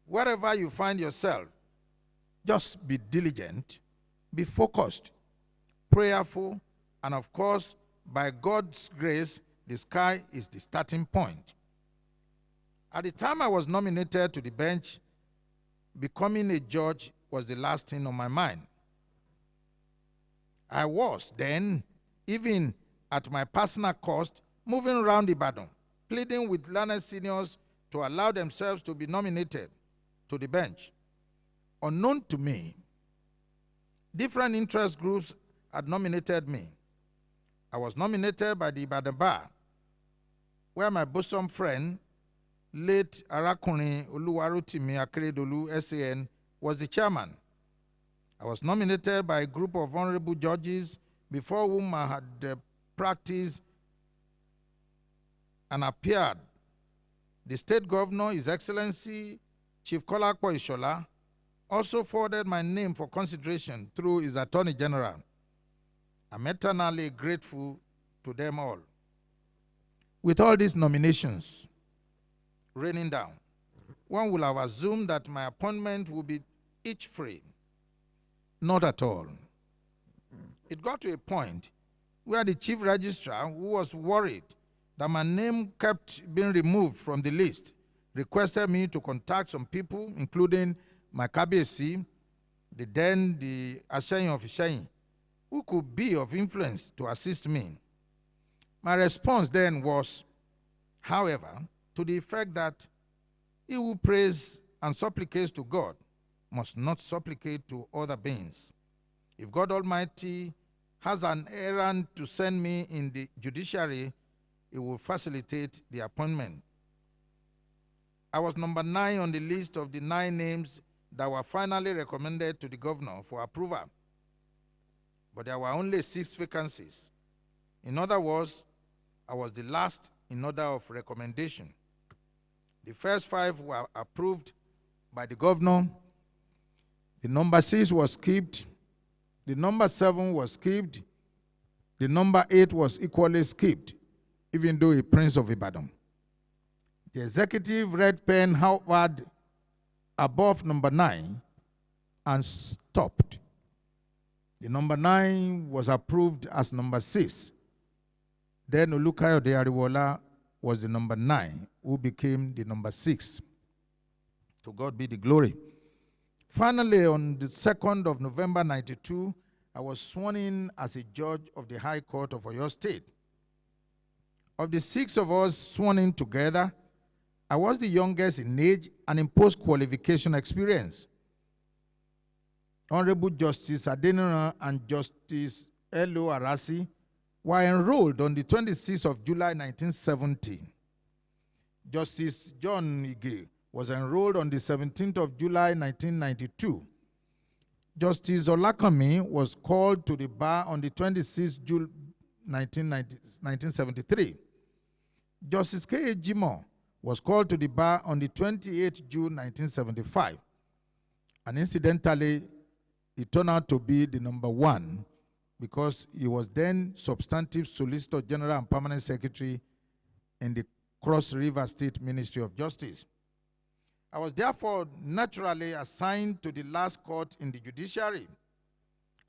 wherever you find yourself, just be diligent, be focused, prayerful, and of course, by God's grace, the sky is the starting point. At the time I was nominated to the bench, becoming a judge was the last thing on my mind. I was then, even at my personal cost, moving around Ibadan, pleading with learned seniors to allow themselves to be nominated to the bench. Unknown to me, different interest groups had nominated me. I was nominated by the Ibadan Bar, where my bosom friend, late Arakuni Oluwarotimi Akeredolu, SAN, was the chairman. I was nominated by a group of honorable judges before whom I had practiced and appeared. The state governor, His Excellency Chief Kolakpo Ishola, also forwarded my name for consideration through his Attorney General. I'm eternally grateful to them all. With all these nominations raining down, one would have assumed that my appointment would be each free. Not at all. It got to a point where the chief registrar, who was worried that my name kept being removed from the list, requested me to contact some people, including my Kabesi, the Ashayin of Ishayin, who could be of influence to assist me. My response then was, however, to the effect that he who prays and supplicates to God must not supplicate to other beings. If God Almighty has an errand to send me in the judiciary, He will facilitate the appointment. I was number 9 on the list of the 9 names that were finally recommended to the governor for approval. But there were only 6 vacancies. In other words, I was the last in order of recommendation. The first 5 were approved by the governor. The number 6 was skipped. The number 7 was skipped. The number 8 was equally skipped, even though a prince of Ibadan. The executive red pen hovered above number 9 and stopped. The number 9 was approved as number 6. Then Olukayode Ariwoola was the number 9, who became the number 6. To God be the glory. Finally, on the 2nd of November 92, I was sworn in as a judge of the High Court of Oyo State. Of the 6 of us sworn in together, I was the youngest in age and in post-qualification experience. Honorable Justice Adenina and Justice Elo Arasi were enrolled on the 26th of July 1970. Justice John Ige was enrolled on the 17th of July 1992. Justice Olakami was called to the bar on the 26th June 1973. Justice K.A. Jimo was called to the bar on the 28th June 1975. And incidentally, it turned out to be the number one because he was then substantive Solicitor General and Permanent Secretary in the Cross River State Ministry of Justice. I was therefore naturally assigned to the last court in the judiciary,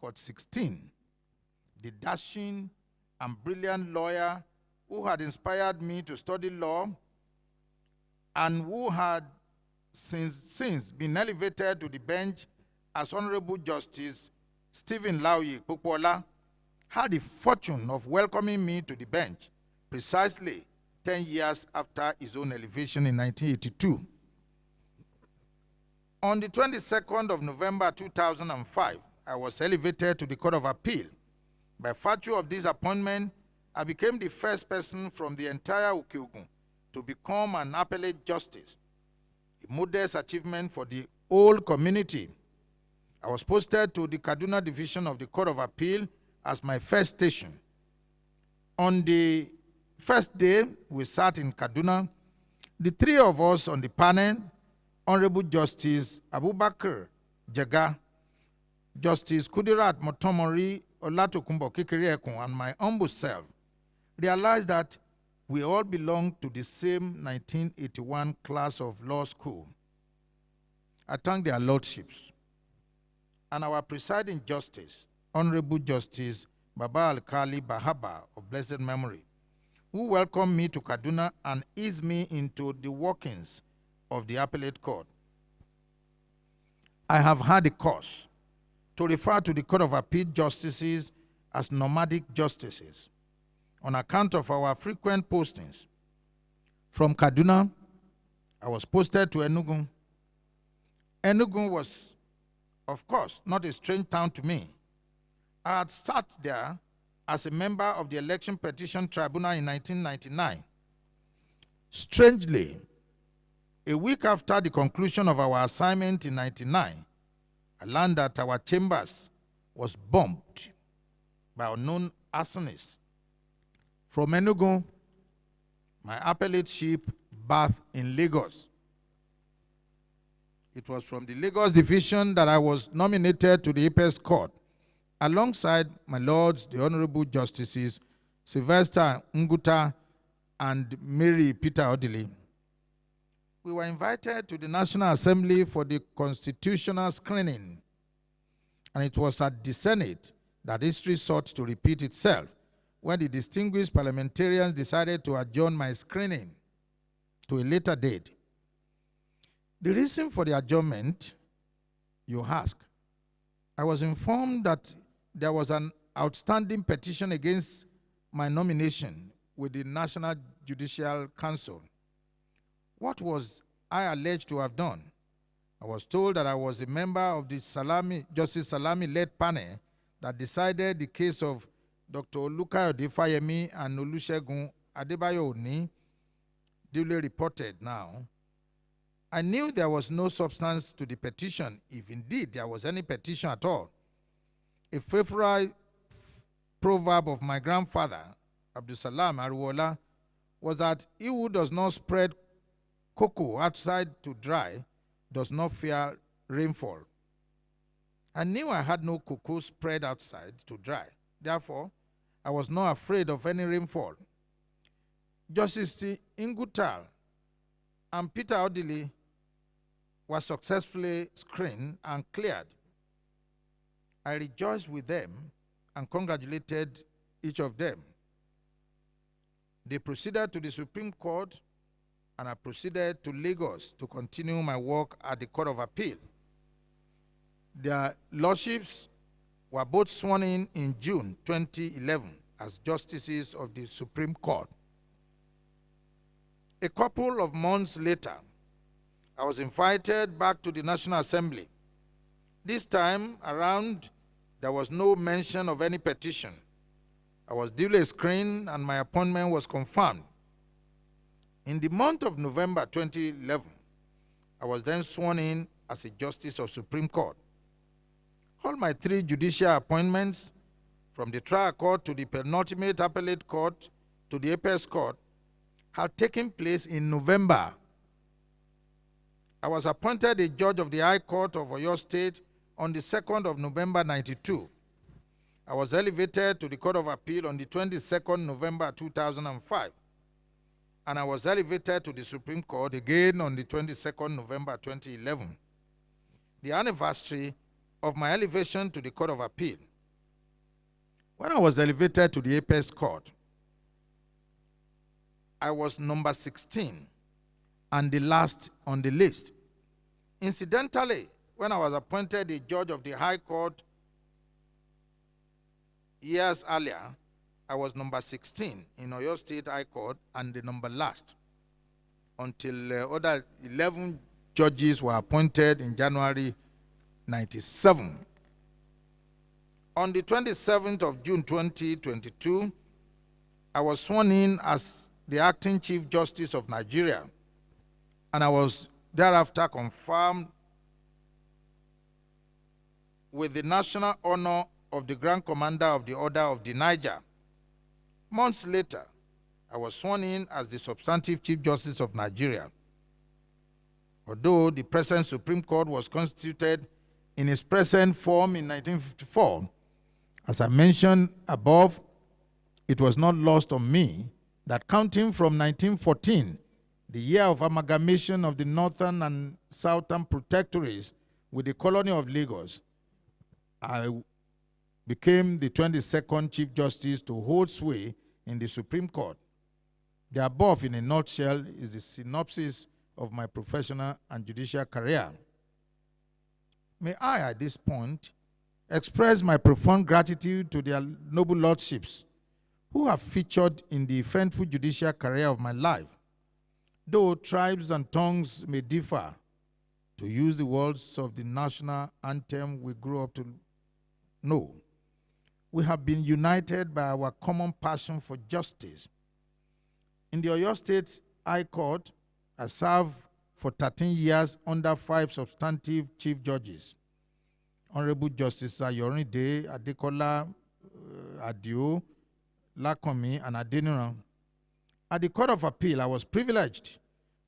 Court 16, the dashing and brilliant lawyer who had inspired me to study law and who had since been elevated to the bench as Honorable Justice Stephen Lauyi Popola, had the fortune of welcoming me to the bench precisely 10 years after his own elevation in 1982. On the 22nd of November 2005, I was elevated to the Court of Appeal. By virtue of this appointment, I became the first person from the entire Ukeogun to become an appellate justice, a modest achievement for the whole community. I was posted to the Kaduna Division of the Court of Appeal as my first station. On the first day we sat in Kaduna, the three of us on the panel, Honorable Justice Abubakar Jaga, Justice Kudirat Motomori Olatokunbo Kekeriekun, and my humble self, realized that we all belonged to the same 1981 class of law school. I thank their lordships and our presiding justice, Honorable Justice Baba Alkali Bahaba of blessed memory, who welcomed me to Kaduna and eased me into the workings of the appellate court. I have had a cause to refer to the Court of Appeal justices as nomadic justices on account of our frequent postings. From Kaduna, I was posted to Enugu. Enugu was, of course, not a strange town to me. I had sat there as a member of the Election Petition Tribunal in 1999. Strangely, a week after the conclusion of our assignment in 1999, I learned that our chambers was bombed by unknown arsonists. From Enugu, my appellate ship berthed in Lagos. It was from the Lagos division that I was nominated to the Apex Court, alongside my lords, the Honorable Justices Sylvester Nguta and Mary Peter Odili. We were invited to the National Assembly for the constitutional screening, and it was at the Senate that history sought to repeat itself when the distinguished parliamentarians decided to adjourn my screening to a later date. The reason for the adjournment, you ask. I was informed that there was an outstanding petition against my nomination with the National Judicial Council. What was I alleged to have done? I was told that I was a member of the Justice Salami-led panel that decided the case of Dr. Olukayode Fayemi and Olusegun Adebayo Oni, duly reported now. I knew there was no substance to the petition, if indeed there was any petition at all. A favorite proverb of my grandfather, Abdusalam Ariwoola, was that he who does not spread cocoa outside to dry does not fear rainfall. I knew I had no cocoa spread outside to dry. Therefore, I was not afraid of any rainfall. Justice Ngutal and Peter Odili were successfully screened and cleared. I rejoiced with them and congratulated each of them. They proceeded to the Supreme Court, and I proceeded to Lagos to continue my work at the Court of Appeal. Their lordships were both sworn in June 2011 as justices of the Supreme Court. A couple of months later, I was invited back to the National Assembly. This time around, there was no mention of any petition. I was duly screened and my appointment was confirmed. In the month of November 2011, I was then sworn in as a Justice of Supreme Court. All my 3 judicial appointments, from the trial court to the penultimate appellate court to the apex court, have taken place in November. I was appointed a judge of the High Court of Oyo State on the 2nd of November 92. I was elevated to the Court of Appeal on the 22nd November 2005. And I was elevated to the Supreme Court again on the 22nd November 2011. The anniversary of my elevation to the Court of Appeal. When I was elevated to the apex court, I was number 16 and the last on the list. Incidentally, when I was appointed a judge of the High Court years earlier, I was number 16 in Oyo State High Court and the number last until other 11 judges were appointed in January 97. On the 27th of June 2022, I was sworn in as the acting Chief Justice of Nigeria, and I was thereafter confirmed with the national honor of the Grand Commander of the Order of the Niger. Months later, I was sworn in as the substantive Chief Justice of Nigeria. Although the present Supreme Court was constituted in its present form in 1954, as I mentioned above, it was not lost on me that counting from 1914, the year of amalgamation of the northern and southern protectorates with the colony of Lagos, I became the 22nd Chief Justice to hold sway in the Supreme Court. The above, in a nutshell, is the synopsis of my professional and judicial career. May I, at this point, express my profound gratitude to their noble lordships who have featured in the eventful judicial career of my life. Though tribes and tongues may differ, to use the words of the national anthem we grew up to know, we have been united by our common passion for justice. In the Oyo State High Court, I served for 13 years under 5 substantive chief judges: Honorable Justice Ayorinde, Adekola, Adio, Lakomi, and Adeniran. At the Court of Appeal, I was privileged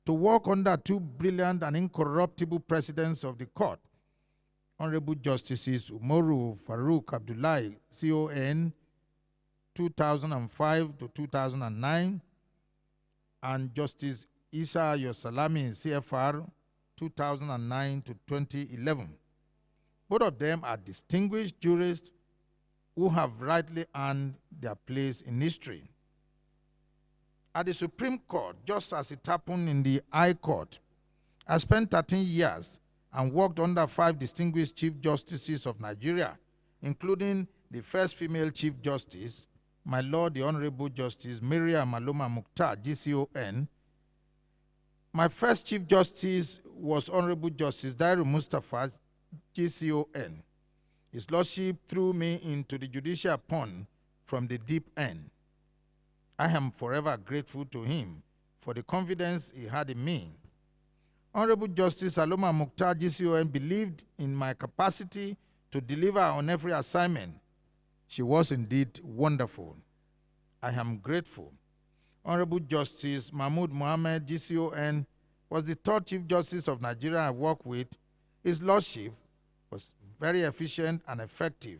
to work under 2 brilliant and incorruptible presidents of the court, Honorable Justices Umoru Farouk Abdullahi, CON, 2005 to 2009, and Justice Isa Yosalami, CFR, 2009 to 2011. Both of them are distinguished jurists who have rightly earned their place in history. At the Supreme Court, just as it happened in the High Court, I spent 13 years and worked under 5 distinguished Chief Justices of Nigeria, including the first female Chief Justice, my Lord the Honorable Justice Miriam Maloma Mukhtar, GCON. My first Chief Justice was Honorable Justice Dairu Mustafa, GCON. His Lordship threw me into the judicial pond from the deep end. I am forever grateful to him for the confidence he had in me. Honorable Justice Aloma Mukhtar, GCON, believed in my capacity to deliver on every assignment. She was indeed wonderful. I am grateful. Honorable Justice Mahmoud Mohammed, GCON, was the 3rd Chief Justice of Nigeria I worked with. His Lordship was very efficient and effective.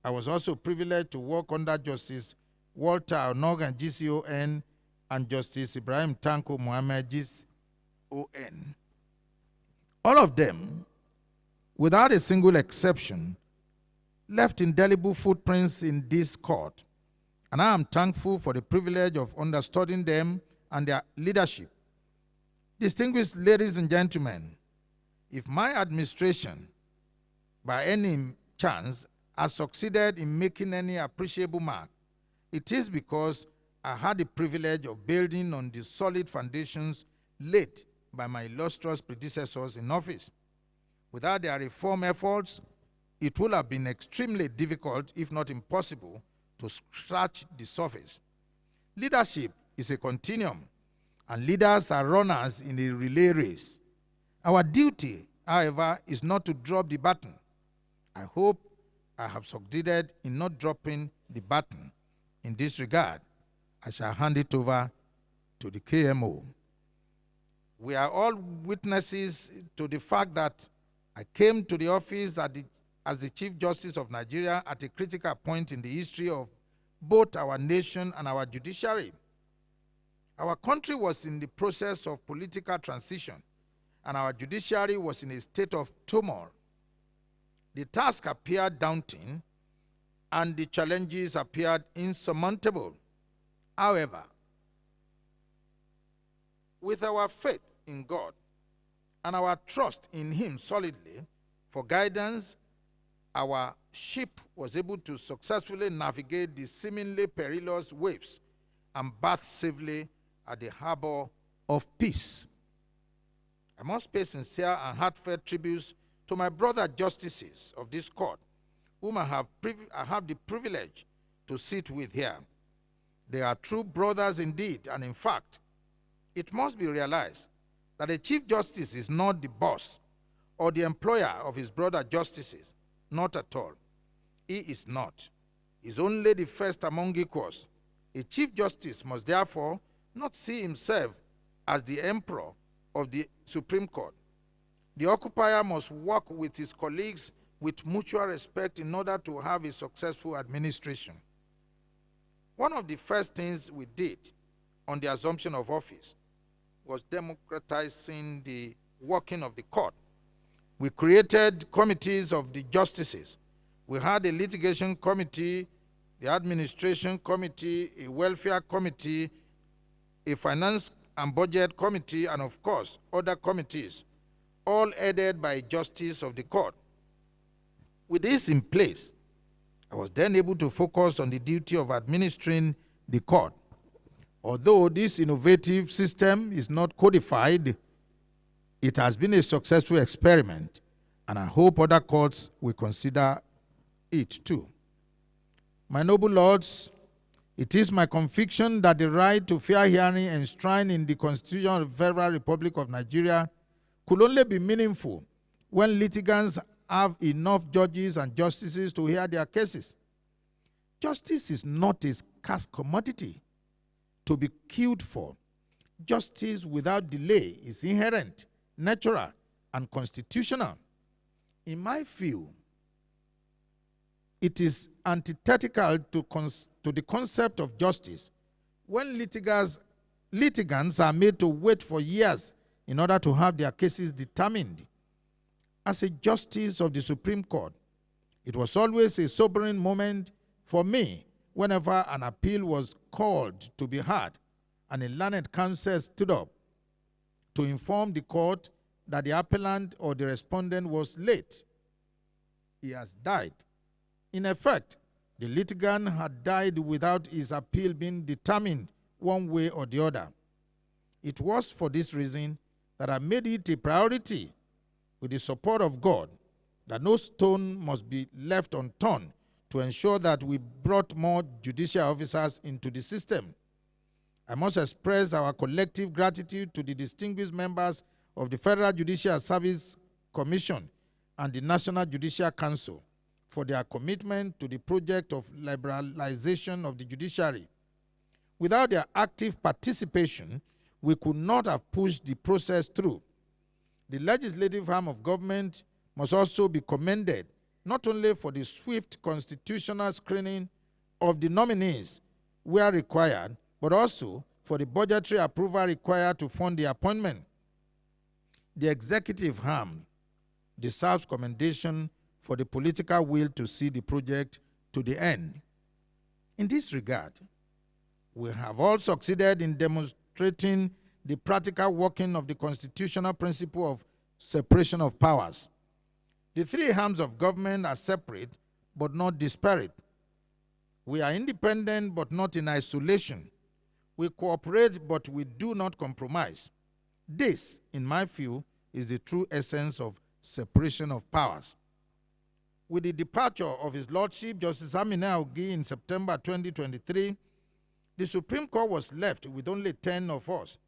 I was also privileged to work under Justice Walter Onogan, GCON, and Justice Ibrahim Tanko Mohammed, GCON. All of them, without a single exception, left indelible footprints in this court, and I am thankful for the privilege of understudying them and their leadership. Distinguished ladies and gentlemen, if my administration, by any chance, has succeeded in making any appreciable mark, it is because I had the privilege of building on the solid foundations laid by my illustrious predecessors in office. Without their reform efforts, it would have been extremely difficult, if not impossible, to scratch the surface. Leadership is a continuum, and leaders are runners in a relay race. Our duty, however, is not to drop the baton. I hope I have succeeded in not dropping the baton. In this regard, I shall hand it over to the KMO. We are all witnesses to the fact that I came to the office as the Chief Justice of Nigeria at a critical point in the history of both our nation and our judiciary. Our country was in the process of political transition, and our judiciary was in a state of turmoil. The task appeared daunting, and the challenges appeared insurmountable. However, with our faith in God and our trust in Him solidly for guidance, our ship was able to successfully navigate the seemingly perilous waves and berth safely at the harbor of peace. I must pay sincere and heartfelt tributes to my brother justices of this court, whom I have the privilege to sit with here. They are true brothers indeed, and in fact, it must be realized that a Chief Justice is not the boss or the employer of his brother justices. Not at all. He is not. He is only the first among equals. A Chief Justice must therefore not see himself as the emperor of the Supreme Court. The occupier must work with his colleagues with mutual respect in order to have a successful administration. One of the first things we did on the assumption of office was democratizing the working of the court. We created committees of the justices. We had a litigation committee, the administration committee, a welfare committee, a finance and budget committee, and of course, other committees, all headed by justice of the court. With this in place, I was then able to focus on the duty of administering the court. Although this innovative system is not codified, it has been a successful experiment, and I hope other courts will consider it too. My noble lords, it is my conviction that the right to fair hearing enshrined in the Constitution of the Federal Republic of Nigeria could only be meaningful when litigants have enough judges and justices to hear their cases. Justice is not a scarce commodity to be queued for. Justice without delay is inherent, natural, and constitutional. In my view, it is antithetical to the concept of justice when litigants are made to wait for years in order to have their cases determined. As a justice of the Supreme Court, it was always a sobering moment for me whenever an appeal was called to be heard and a learned counsel stood up to inform the court that the appellant or the respondent was late. He has died. In effect, the litigant had died without his appeal being determined one way or the other. It was for this reason that I made it a priority, with the support of God, that no stone must be left unturned to ensure that we brought more judicial officers into the system. I must express our collective gratitude to the distinguished members of the Federal Judicial Service Commission and the National Judicial Council for their commitment to the project of liberalization of the judiciary. Without their active participation, we could not have pushed the process through. The legislative arm of government must also be commended, not only for the swift constitutional screening of the nominees where required, but also for the budgetary approval required to fund the appointment. The executive arm deserves commendation for the political will to see the project to the end. In this regard, we have all succeeded in demonstrating the practical working of the constitutional principle of separation of powers. The three arms of government are separate but not disparate. We are independent but not in isolation. We cooperate but we do not compromise. This, in my view, is the true essence of separation of powers. With the departure of His Lordship, Justice Amina Ogi, in September 2023, the Supreme Court was left with only 10 of us.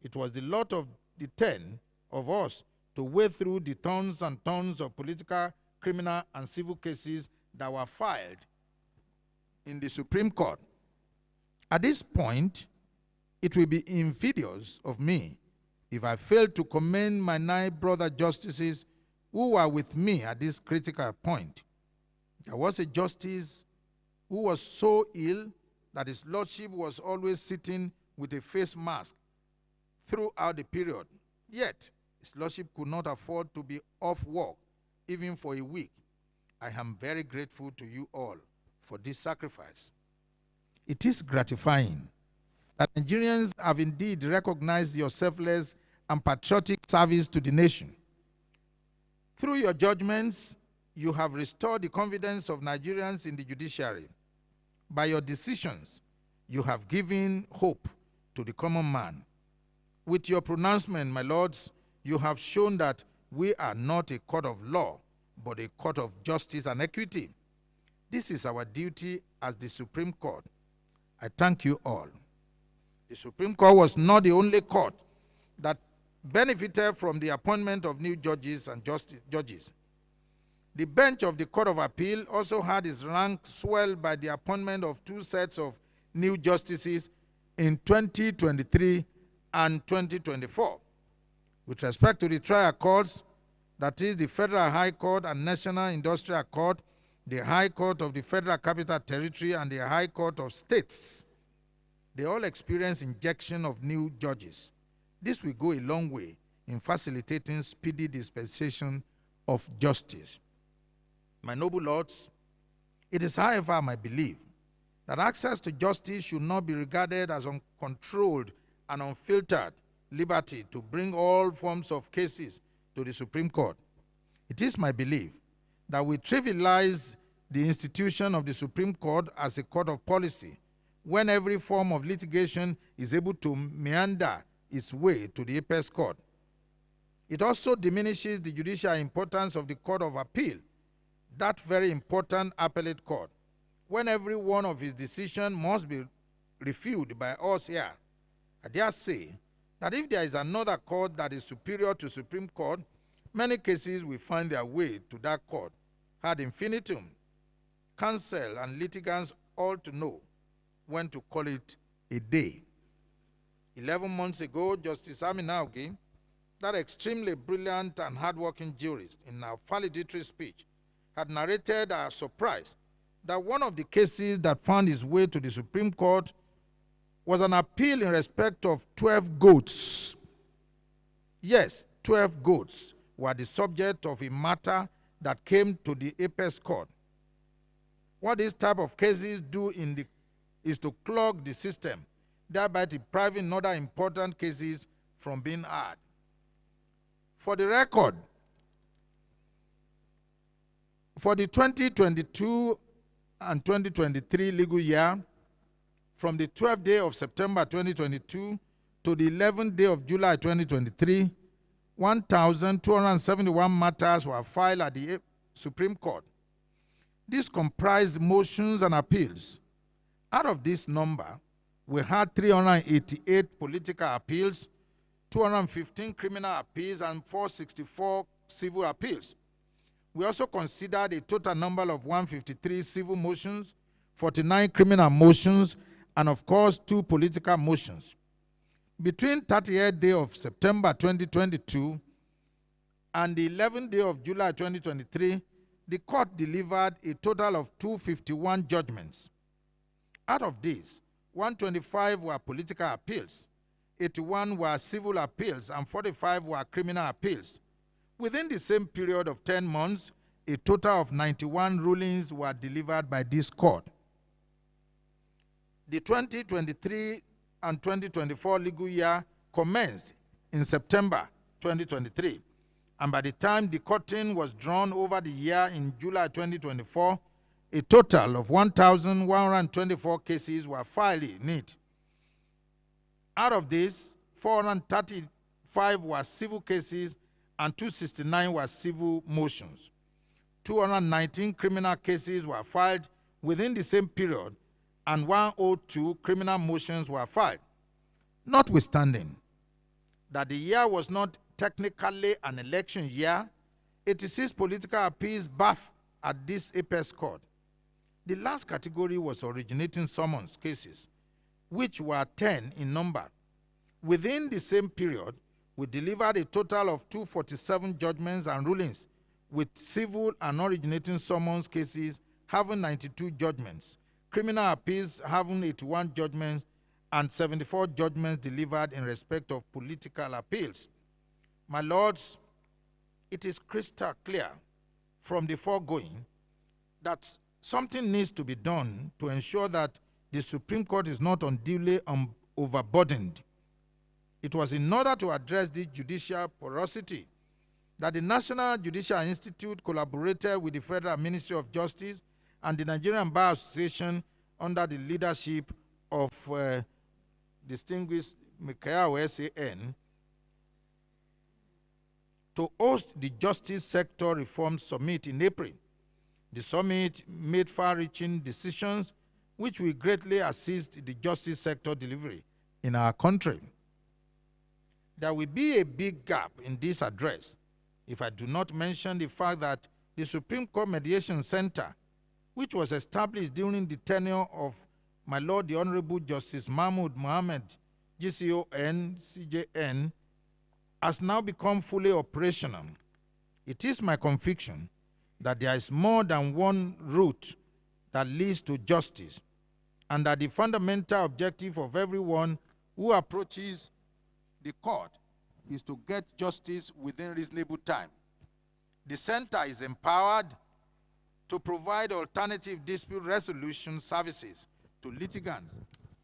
It was the lot of the 10 of us to wade through the tons and tons of political criminal and civil cases that were filed in the Supreme Court. At this point, it will be invidious of me if I fail to commend my 9 brother justices who were with me at this critical point. There was a justice who was so ill that his lordship was always sitting with a face mask throughout the period. Yet, his lordship could not afford to be off work even for a week. I am very grateful to you all for this sacrifice. It is gratifying that Nigerians have indeed recognized your selfless and patriotic service to the nation. Through your judgments, you have restored the confidence of Nigerians in the judiciary. By your decisions, you have given hope to the common man. With your pronouncement, my lords, you have shown that we are not a court of law, but a court of justice and equity. This is our duty as the Supreme Court. I thank you all. The Supreme Court was not the only court that benefited from the appointment of new judges and judges. The bench of the Court of Appeal also had its rank swelled by the appointment of 2 sets of new justices in 2023 and 2024. With respect to the trial courts, that is the Federal High Court and National Industrial Court, the High Court of the Federal Capital Territory, and the High Court of States, they all experience injection of new judges. This will go a long way in facilitating speedy dispensation of justice. My noble lords, it is, however, my belief that access to justice should not be regarded as uncontrolled and unfiltered liberty to bring all forms of cases to the Supreme Court. It is my belief that we trivialize the institution of the Supreme Court as a court of policy when every form of litigation is able to meander its way to the apex court. It also diminishes the judicial importance of the Court of Appeal, that very important appellate court, when every one of his decisions must be reviewed by us here. I dare say that if there is another court that is superior to Supreme Court, many cases will find their way to that court ad infinitum. Counsel and litigants all to know when to call it a day. 11 months ago, Justice Aminaugi, that extremely brilliant and hardworking jurist, in our valedictory speech, had narrated our surprise that one of the cases that found its way to the Supreme Court was an appeal in respect of 12 goats. Yes, 12 goats were the subject of a matter that came to the apex court. What this type of cases do is to clog the system, thereby depriving other important cases from being heard. For the record, for the 2022 and 2023 legal year, from the 12th day of September 2022 to the 11th day of July 2023, 1,271 matters were filed at the Supreme Court. This comprised motions and appeals. Out of this number, we had 388 political appeals, 215 criminal appeals, and 464 civil appeals. We also considered a total number of 153 civil motions, 49 criminal motions, and of course, 2 political motions. Between 30th day of September 2022 and the 11th day of July 2023, the court delivered a total of 251 judgments. Out of these, 125 were political appeals, 81 were civil appeals, and 45 were criminal appeals. Within the same period of 10 months, a total of 91 rulings were delivered by this court. The 2023 and 2024 legal year commenced in September 2023, and by the time the curtain was drawn over the year in July 2024, a total of 1,124 cases were filed in it. Out of these, 435 were civil cases and 269 were civil motions. 219 criminal cases were filed within the same period, and 102 criminal motions were filed. Notwithstanding that the year was not technically an election year, 86 political appeals bathed at this apex court. The last category was originating summons cases, which were 10 in number. Within the same period, we delivered a total of 247 judgments and rulings, with civil and originating summons cases having 92 judgments, criminal appeals having 81 judgments, and 74 judgments delivered in respect of political appeals. My lords, it is crystal clear from the foregoing that something needs to be done to ensure that the Supreme Court is not unduly overburdened. It was in order to address this judicial porosity that the National Judicial Institute collaborated with the Federal Ministry of Justice and the Nigerian Bar Association under the leadership of distinguished Mikhail SAN to host the Justice Sector Reform Summit in April. The summit made far-reaching decisions which will greatly assist the justice sector delivery in our country. There will be a big gap in this address if I do not mention the fact that the Supreme Court Mediation Center, which was established during the tenure of my Lord the Honorable Justice Mahmoud Mohammed, Gcon, CJN, has now become fully operational. It is my conviction that there is more than one route that leads to justice, and that the fundamental objective of everyone who approaches the court is to get justice within reasonable time. The center is empowered to provide alternative dispute resolution services to litigants,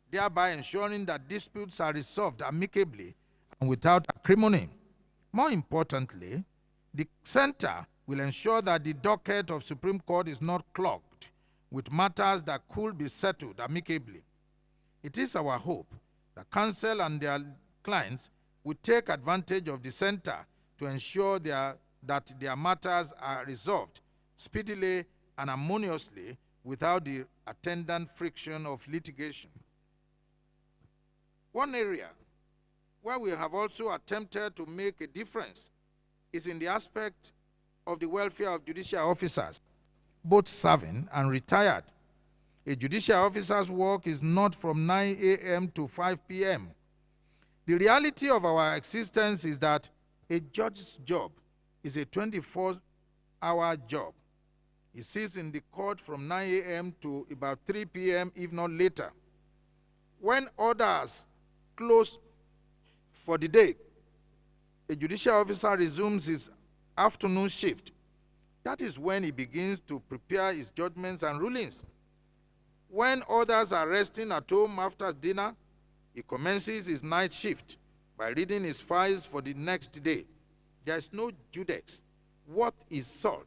thereby ensuring that disputes are resolved amicably and without acrimony. More importantly, the center will ensure that the docket of Supreme Court is not clogged with matters that could be settled amicably. It is our hope that counsel and their clients will take advantage of the center to ensure that their matters are resolved speedily and harmoniously without the attendant friction of litigation. One area where we have also attempted to make a difference is in the aspect of the welfare of judicial officers, both serving and retired. A judicial officer's work is not from 9 a.m. to 5 p.m. The reality of our existence is that a judge's job is a 24-hour job. He sits in the court from 9 a.m. to about 3 p.m., if not later. When others close for the day, a judicial officer resumes his afternoon shift. That is when he begins to prepare his judgments and rulings. When others are resting at home after dinner, he commences his night shift by reading his files for the next day. There is no judex worth his salt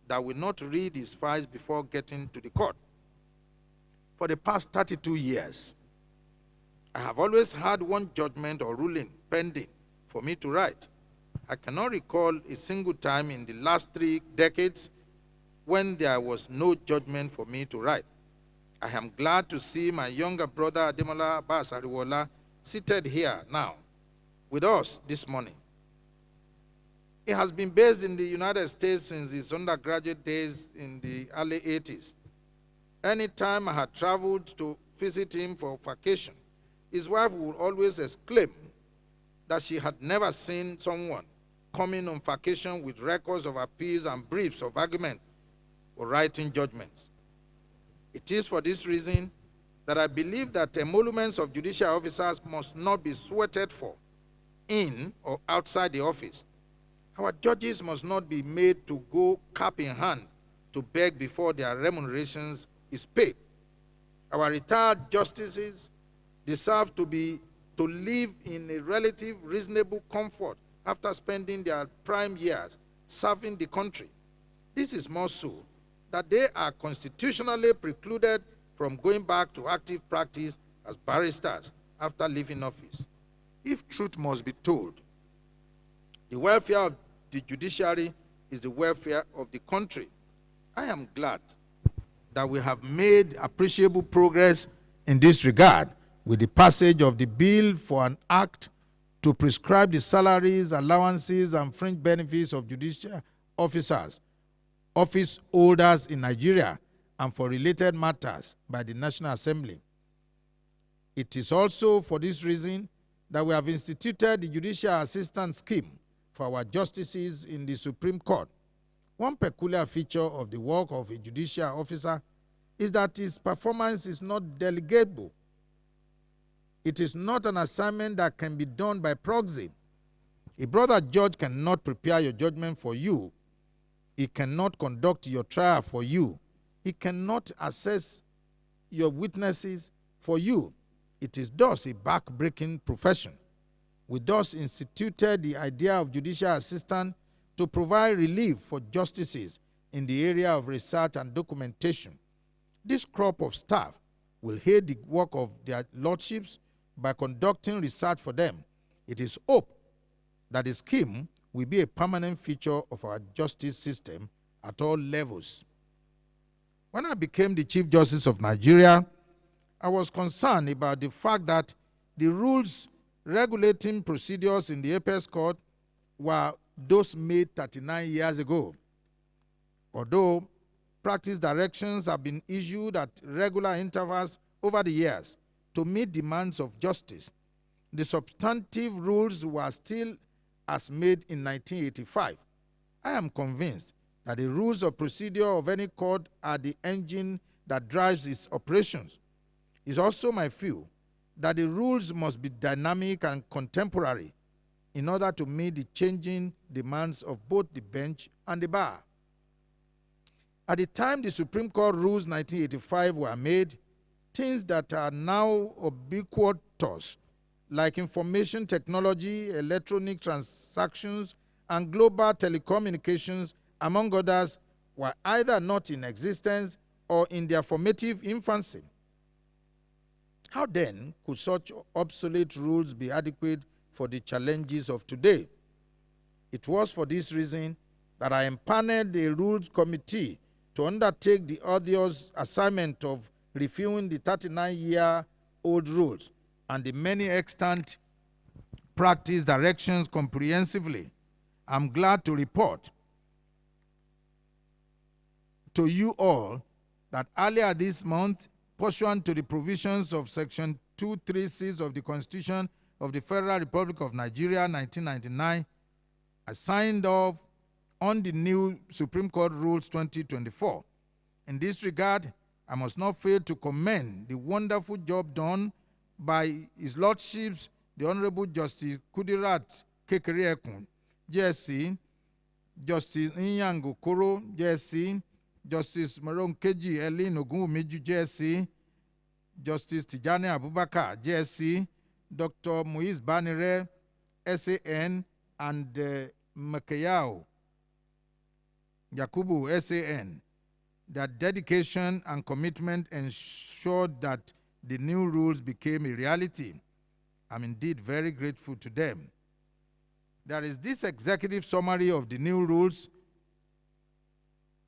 that will not read his files before getting to the court. For the past 32 years, I have always had one judgment or ruling pending for me to write. I cannot recall a single time in the last 3 decades when there was no judgment for me to write. I am glad to see my younger brother, Ademola Abbas Ariwoola, seated here now with us this morning. He has been based in the United States since his undergraduate days in the early 80s. Anytime I had traveled to visit him for vacation, his wife would always exclaim that she had never seen someone coming on vacation with records of appeals and briefs of argument or writing judgments. It is for this reason that I believe that emoluments of judicial officers must not be sweated for in or outside the office. Our judges must not be made to go cap in hand to beg before their remunerations is paid. Our retired justices deserve to live in a relative reasonable comfort after spending their prime years serving the country. This is more so that they are constitutionally precluded from going back to active practice as barristers after leaving office. If truth must be told, the welfare of the judiciary is the welfare of the country. I am glad that we have made appreciable progress in this regard with the passage of the bill for an act to prescribe the salaries, allowances, and fringe benefits of judicial officers, office holders in Nigeria, and for related matters by the National Assembly. It is also for this reason that we have instituted the Judicial Assistance Scheme for our justices in the Supreme Court. One peculiar feature of the work of a judicial officer is that his performance is not delegable. It is not an assignment that can be done by proxy. A brother judge cannot prepare your judgment for you. He cannot conduct your trial for you. He cannot assess your witnesses for you. It is thus a back-breaking profession. We thus instituted the idea of judicial assistance to provide relief for justices in the area of research and documentation. This crop of staff will aid the work of their lordships by conducting research for them. It is hoped that the scheme will be a permanent feature of our justice system at all levels. When I became the Chief Justice of Nigeria, I was concerned about the fact that the rules regulating procedures in the Apex Court were those made 39 years ago. Although practice directions have been issued at regular intervals over the years to meet demands of justice, the substantive rules were still as made in 1985. I am convinced that the rules of procedure of any court are the engine that drives its operations. It's also my view that the rules must be dynamic and contemporary in order to meet the changing demands of both the bench and the bar. At the time the Supreme Court rules 1985 were made, things that are now ubiquitous, like information technology, electronic transactions, and global telecommunications, among others, were either not in existence or in their formative infancy. How then could such obsolete rules be adequate for the challenges of today? It was for this reason that I empaneled a rules committee to undertake the arduous assignment of reviewing the 39-year-old rules and the many extant practice directions comprehensively. I'm glad to report to you all that earlier this month, pursuant to the provisions of Section 236 of the Constitution of the Federal Republic of Nigeria, 1999, I signed off on the new Supreme Court Rules 2024. In this regard, I must not fail to commend the wonderful job done by His Lordships, the Honorable Justice Kudirat Kekereekun, JSC, Justice Nyango Koro, JSC, Justice Maronkeji Elin Ogunwumiju, JSC, Justice Tijani Abubakar, JSC, Dr. Muiz Banire, SAN, and Makayao Yakubu, SAN. Their dedication and commitment ensured that the new rules became a reality. I'm indeed very grateful to them. There is this executive summary of the new rules.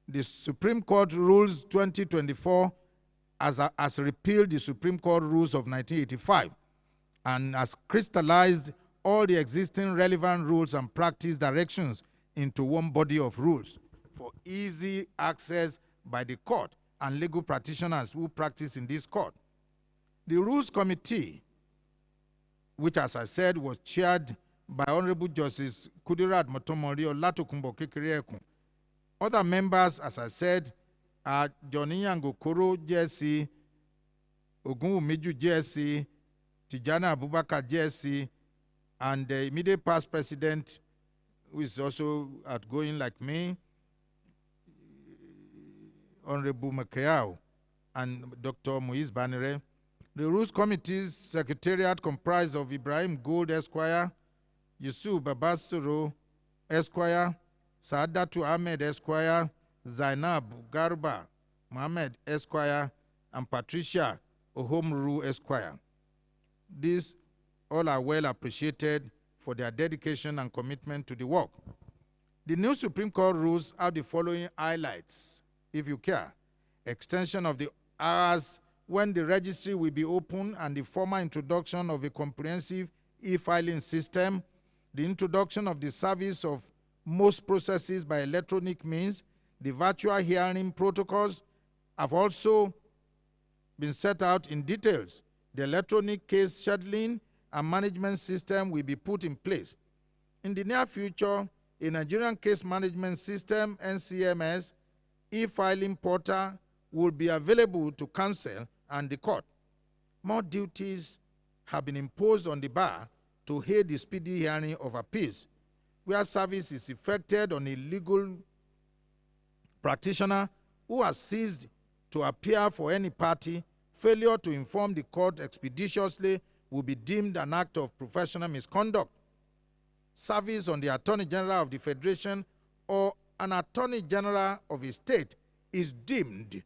The Supreme Court Rules 2024 has repealed the Supreme Court Rules of 1985 and has crystallized all the existing relevant rules and practice directions into one body of rules for easy access by the court and legal practitioners who practice in this court. The Rules Committee, which, as I said, was chaired by Honorable Justice Kudirat Motomori Olatokunbo Kekereekun. Other members, as I said, are Johnny Yangokoro, JSC, Ogunwumiju, JSC, Tijana Abubakar, JSC, and the immediate past president, who is also outgoing like me, Honorable Makayao, and Dr. Muiz Banire. The Rules Committee's secretariat comprised of Ibrahim Gold, Esquire, Yusuf Babasoro, Esquire, Saadatu Ahmed, Esquire, Zainab Garba Mohammed, Esquire, and Patricia Ohomru, Esquire. These all are well appreciated for their dedication and commitment to the work. The new Supreme Court rules have the following highlights, if you care. Extension of the hours when the registry will be open and the formal introduction of a comprehensive e-filing system, the introduction of the service of most processes by electronic means. The virtual hearing protocols have also been set out in details. The electronic case scheduling and management system will be put in place. In the near future, a Nigerian Case Management System, NCMS, e-filing portal will be available to counsel and the court. More duties have been imposed on the bar to aid the speedy hearing of appeals. Where service is effected on a legal practitioner who has ceased to appear for any party, failure to inform the court expeditiously will be deemed an act of professional misconduct. Service on the Attorney General of the Federation or an Attorney General of a state is deemed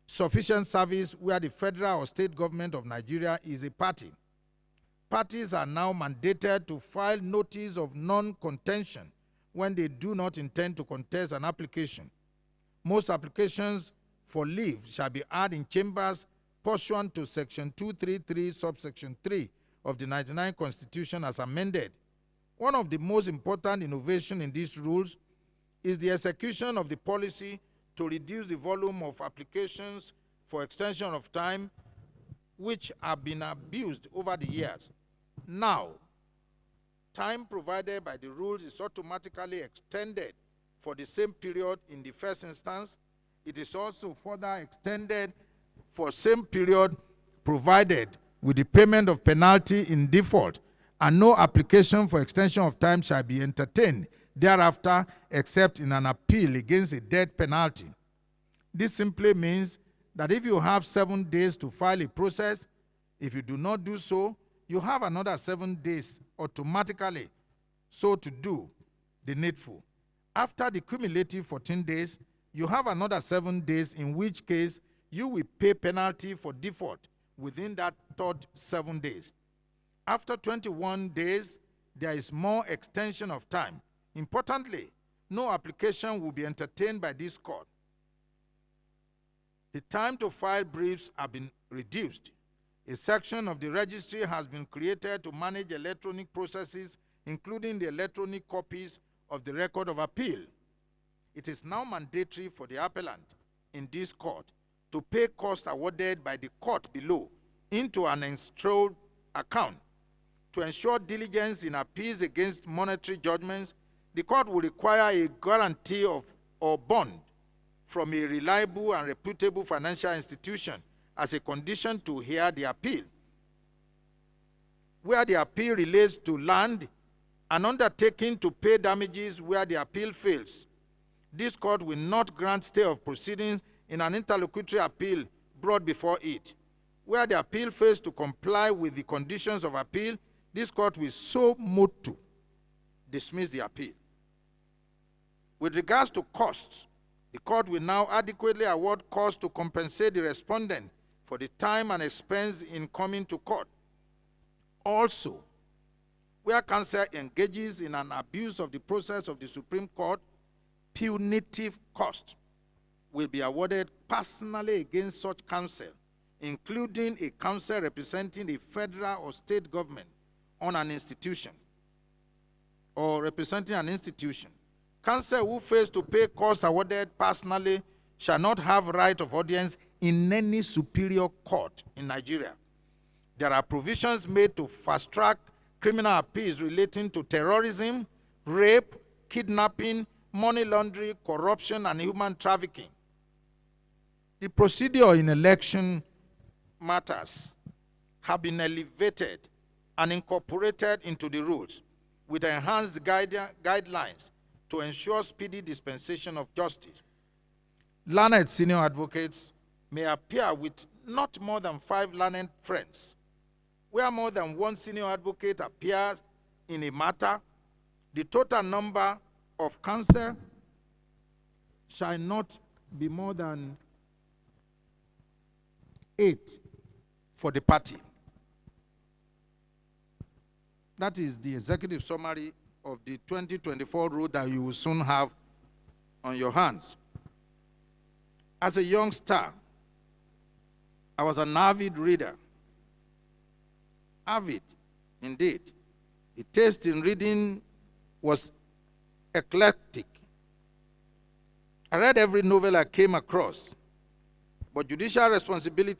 sufficient service where the federal or state government of Nigeria is a party. Parties are now mandated to file notice of non-contention when they do not intend to contest an application. Most applications for leave shall be heard in chambers pursuant to Section 233, subsection 3 of the 99 Constitution as amended. One of the most important innovations in these rules is the execution of the policy to reduce the volume of applications for extension of time which have been abused over the years. Now, time provided by the rules is automatically extended for the same period in the first instance. It is also further extended for same period provided with the payment of penalty in default, and no application for extension of time shall be entertained thereafter except in an appeal against a death penalty. This simply means that if you have 7 days to file a process, if you do not do so, you have another 7 days automatically so to do the needful. After the cumulative 14 days, you have another 7 days, in which case you will pay penalty for default within that third 7 days. After 21 days, there is more extension of time. Importantly, no application will be entertained by this court. The time to file briefs have been reduced. A section of the registry has been created to manage electronic processes, including the electronic copies of the record of appeal. It is now mandatory for the appellant in this court to pay costs awarded by the court below into an escrow account. To ensure diligence in appeals against monetary judgments, the court will require a guarantee of or bond from a reliable and reputable financial institution as a condition to hear the appeal. Where the appeal relates to land, an undertaking to pay damages where the appeal fails. This court will not grant stay of proceedings in an interlocutory appeal brought before it. Where the appeal fails to comply with the conditions of appeal, this court will so motu dismiss the appeal. With regards to costs, the court will now adequately award costs to compensate the respondent for the time and expense in coming to court. Also, where counsel engages in an abuse of the process of the Supreme Court, punitive cost will be awarded personally against such counsel, including a counsel representing the federal or state government on an institution or representing an institution. Counsel who fails to pay costs awarded personally shall not have right of audience in any superior court in Nigeria. There are provisions made to fast-track criminal appeals relating to terrorism, rape, kidnapping, money laundering, corruption, and human trafficking. The procedure in election matters have been elevated and incorporated into the rules with enhanced guidelines to ensure speedy dispensation of justice. Learned senior advocates may appear with not more than 5 learned friends. Where more than 1 senior advocate appears in a matter, the total number of counsel shall not be more than 8 for the party. That is the executive summary of the 2024 rule that you will soon have on your hands. As a youngster, I was an avid reader. Avid, indeed. The taste in reading was eclectic. I read every novel I came across, but judicial responsibility